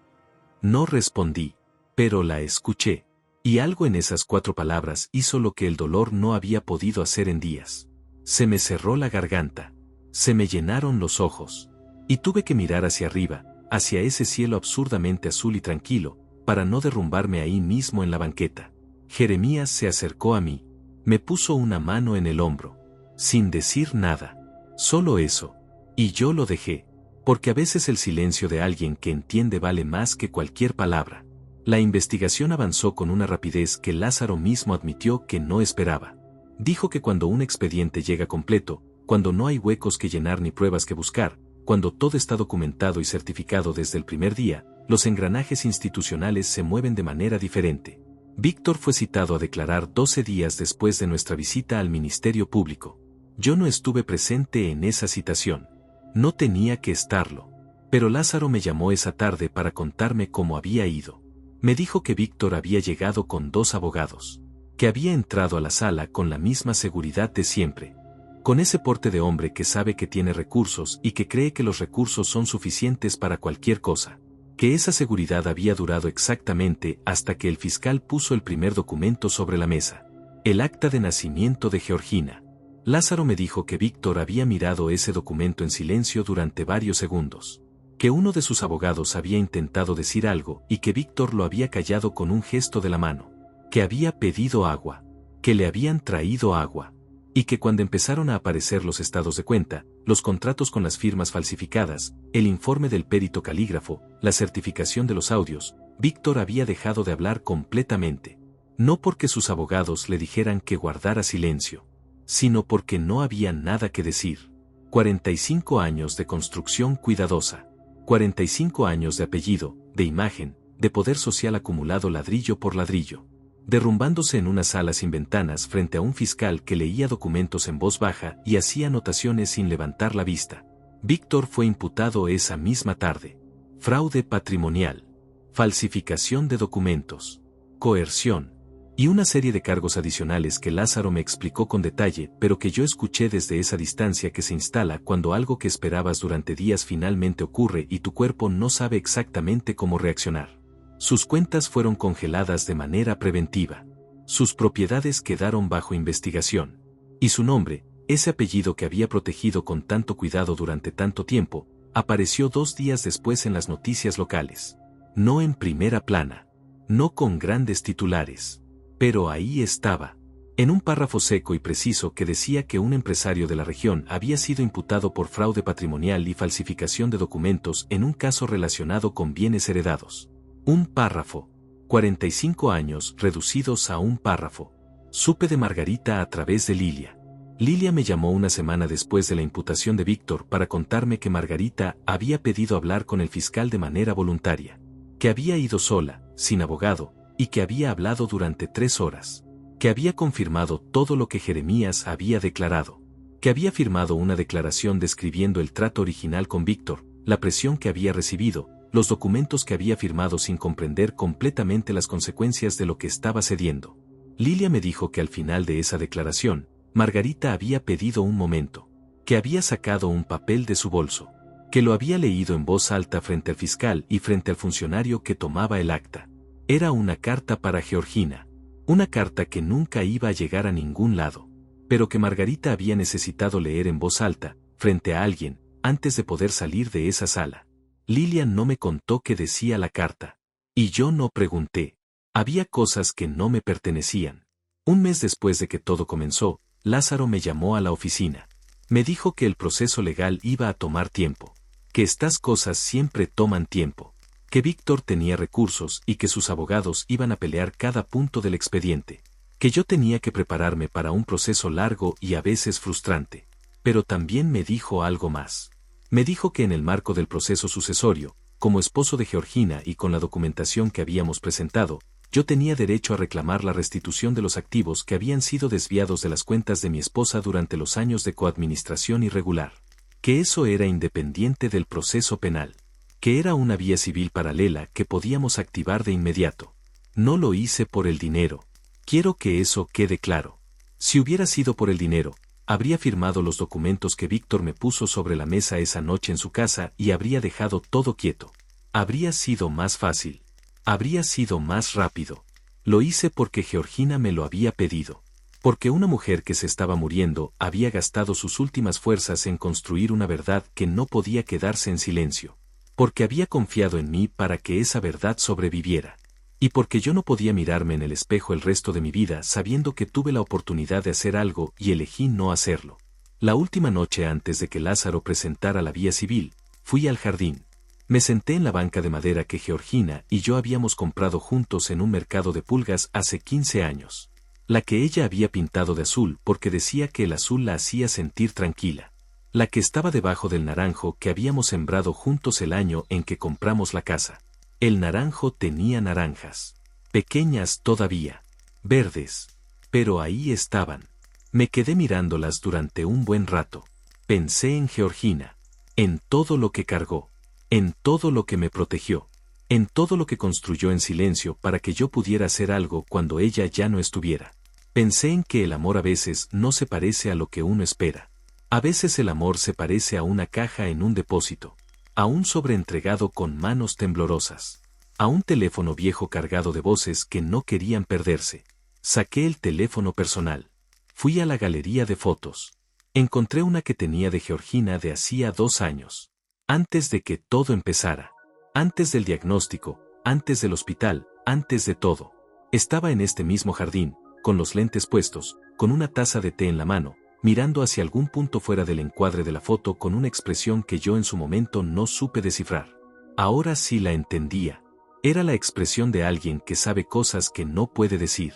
No respondí, pero la escuché. Y algo en esas 4 palabras hizo lo que el dolor no había podido hacer en días. Se me cerró la garganta. Se me llenaron los ojos. Y tuve que mirar hacia arriba, hacia ese cielo absurdamente azul y tranquilo, para no derrumbarme ahí mismo en la banqueta. Jeremías se acercó a mí. Me puso una mano en el hombro. Sin decir nada. Solo eso. Y yo lo dejé. Porque a veces el silencio de alguien que entiende vale más que cualquier palabra. La investigación avanzó con una rapidez que Lázaro mismo admitió que no esperaba. Dijo que cuando un expediente llega completo, cuando no hay huecos que llenar ni pruebas que buscar, cuando todo está documentado y certificado desde el primer día, los engranajes institucionales se mueven de manera diferente. Víctor fue citado a declarar 12 días después de nuestra visita al Ministerio Público. Yo no estuve presente en esa citación. No tenía que estarlo. Pero Lázaro me llamó esa tarde para contarme cómo había ido. Me dijo que Víctor había llegado con 2 abogados. Que había entrado a la sala con la misma seguridad de siempre. Con ese porte de hombre que sabe que tiene recursos y que cree que los recursos son suficientes para cualquier cosa. Que esa seguridad había durado exactamente hasta que el fiscal puso el primer documento sobre la mesa. El acta de nacimiento de Georgina. Lázaro me dijo que Víctor había mirado ese documento en silencio durante varios segundos. Que uno de sus abogados había intentado decir algo y que Víctor lo había callado con un gesto de la mano. Que había pedido agua. Que le habían traído agua. Y que cuando empezaron a aparecer los estados de cuenta, los contratos con las firmas falsificadas, el informe del perito calígrafo, la certificación de los audios, Víctor había dejado de hablar completamente. No porque sus abogados le dijeran que guardara silencio, sino porque no había nada que decir. 45 años de construcción cuidadosa. 45 años de apellido, de imagen, de poder social acumulado ladrillo por ladrillo. Derrumbándose en una sala sin ventanas frente a un fiscal que leía documentos en voz baja y hacía anotaciones sin levantar la vista. Víctor fue imputado esa misma tarde. Fraude patrimonial, falsificación de documentos, coerción, y una serie de cargos adicionales que Lázaro me explicó con detalle, pero que yo escuché desde esa distancia que se instala cuando algo que esperabas durante días finalmente ocurre y tu cuerpo no sabe exactamente cómo reaccionar. Sus cuentas fueron congeladas de manera preventiva. Sus propiedades quedaron bajo investigación. Y su nombre, ese apellido que había protegido con tanto cuidado durante tanto tiempo, apareció 2 días después en las noticias locales. No en primera plana. No con grandes titulares. Pero ahí estaba. En un párrafo seco y preciso que decía que un empresario de la región había sido imputado por fraude patrimonial y falsificación de documentos en un caso relacionado con bienes heredados. Un párrafo. 45 años reducidos a un párrafo. Supe de Margarita a través de Lilia. Lilia me llamó una semana después de la imputación de Víctor para contarme que Margarita había pedido hablar con el fiscal de manera voluntaria. Que había ido sola, sin abogado, y que había hablado durante 3 horas. Que había confirmado todo lo que Jeremías había declarado. Que había firmado una declaración describiendo el trato original con Víctor, la presión que había recibido, los documentos que había firmado sin comprender completamente las consecuencias de lo que estaba cediendo. Lilia me dijo que al final de esa declaración, Margarita había pedido un momento, que había sacado un papel de su bolso, que lo había leído en voz alta frente al fiscal y frente al funcionario que tomaba el acta. Era una carta para Georgina, una carta que nunca iba a llegar a ningún lado, pero que Margarita había necesitado leer en voz alta, frente a alguien, antes de poder salir de esa sala. Lilia no me contó qué decía la carta. Y yo no pregunté. Había cosas que no me pertenecían. Un mes después de que todo comenzó, Lázaro me llamó a la oficina. Me dijo que el proceso legal iba a tomar tiempo. Que estas cosas siempre toman tiempo. Que Víctor tenía recursos y que sus abogados iban a pelear cada punto del expediente. Que yo tenía que prepararme para un proceso largo y a veces frustrante. Pero también me dijo algo más. Me dijo que en el marco del proceso sucesorio, como esposo de Georgina y con la documentación que habíamos presentado, yo tenía derecho a reclamar la restitución de los activos que habían sido desviados de las cuentas de mi esposa durante los años de coadministración irregular. Que eso era independiente del proceso penal. Que era una vía civil paralela que podíamos activar de inmediato. No lo hice por el dinero. Quiero que eso quede claro. Si hubiera sido por el dinero, habría firmado los documentos que Víctor me puso sobre la mesa esa noche en su casa y habría dejado todo quieto. Habría sido más fácil. Habría sido más rápido. Lo hice porque Georgina me lo había pedido. Porque una mujer que se estaba muriendo había gastado sus últimas fuerzas en construir una verdad que no podía quedarse en silencio. porque había confiado en mí para que esa verdad sobreviviera. Y porque yo no podía mirarme en el espejo el resto de mi vida sabiendo que tuve la oportunidad de hacer algo y elegí no hacerlo. La última noche antes de que Lázaro presentara la vía civil, fui al jardín. Me senté en la banca de madera que Georgina y yo habíamos comprado juntos en un mercado de pulgas hace 15 años. La que ella había pintado de azul porque decía que el azul la hacía sentir tranquila. La que estaba debajo del naranjo que habíamos sembrado juntos el año en que compramos la casa. El naranjo tenía naranjas. Pequeñas todavía. Verdes. Pero ahí estaban. Me quedé mirándolas durante un buen rato. Pensé en Georgina. En todo lo que cargó. En todo lo que me protegió. En todo lo que construyó en silencio para que yo pudiera hacer algo cuando ella ya no estuviera. Pensé en que el amor a veces no se parece a lo que uno espera. A veces el amor se parece a una caja en un depósito. A un sobreentregado con manos temblorosas. A un teléfono viejo cargado de voces que no querían perderse. Saqué el teléfono personal. Fui a la galería de fotos. Encontré una que tenía de Georgina de hacía 2 años. Antes de que todo empezara. Antes del diagnóstico, antes del hospital, antes de todo. Estaba en este mismo jardín, con los lentes puestos, con una taza de té en la mano, mirando hacia algún punto fuera del encuadre de la foto con una expresión que yo en su momento no supe descifrar. Ahora sí la entendía. Era la expresión de alguien que sabe cosas que no puede decir,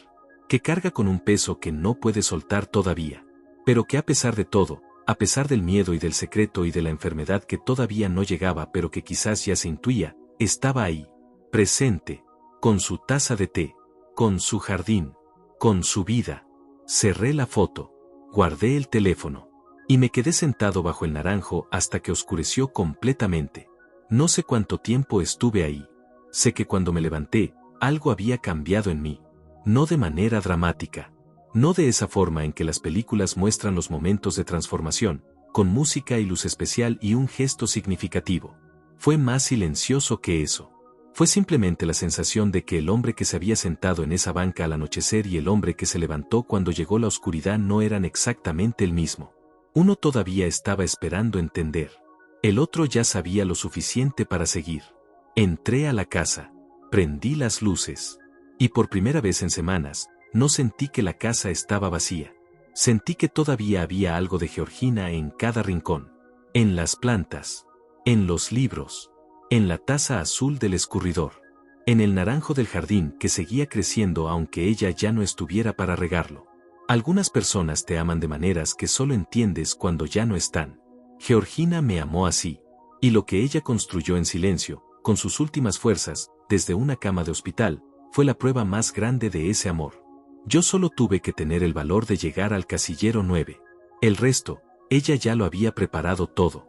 que carga con un peso que no puede soltar todavía, pero que a pesar de todo, a pesar del miedo y del secreto y de la enfermedad que todavía no llegaba pero que quizás ya se intuía, estaba ahí, presente, con su taza de té, con su jardín, con su vida. Cerré la foto, guardé el teléfono, y me quedé sentado bajo el naranjo hasta que oscureció completamente. No sé cuánto tiempo estuve ahí. Sé que cuando me levanté, algo había cambiado en mí. No de manera dramática. No de esa forma en que las películas muestran los momentos de transformación, con música y luz especial y un gesto significativo. Fue más silencioso que eso. Fue simplemente la sensación de que el hombre que se había sentado en esa banca al anochecer y el hombre que se levantó cuando llegó la oscuridad no eran exactamente el mismo. Uno todavía estaba esperando entender. El otro ya sabía lo suficiente para seguir. Entré a la casa, prendí las luces, y por primera vez en semanas, no sentí que la casa estaba vacía. Sentí que todavía había algo de Georgina en cada rincón. En las plantas, en los libros, en la taza azul del escurridor, en el naranjo del jardín que seguía creciendo aunque ella ya no estuviera para regarlo. Algunas personas te aman de maneras que solo entiendes cuando ya no están. Georgina me amó así, y lo que ella construyó en silencio, con sus últimas fuerzas, desde una cama de hospital, fue la prueba más grande de ese amor. Yo solo tuve que tener el valor de llegar al casillero 9. El resto, ella ya lo había preparado todo.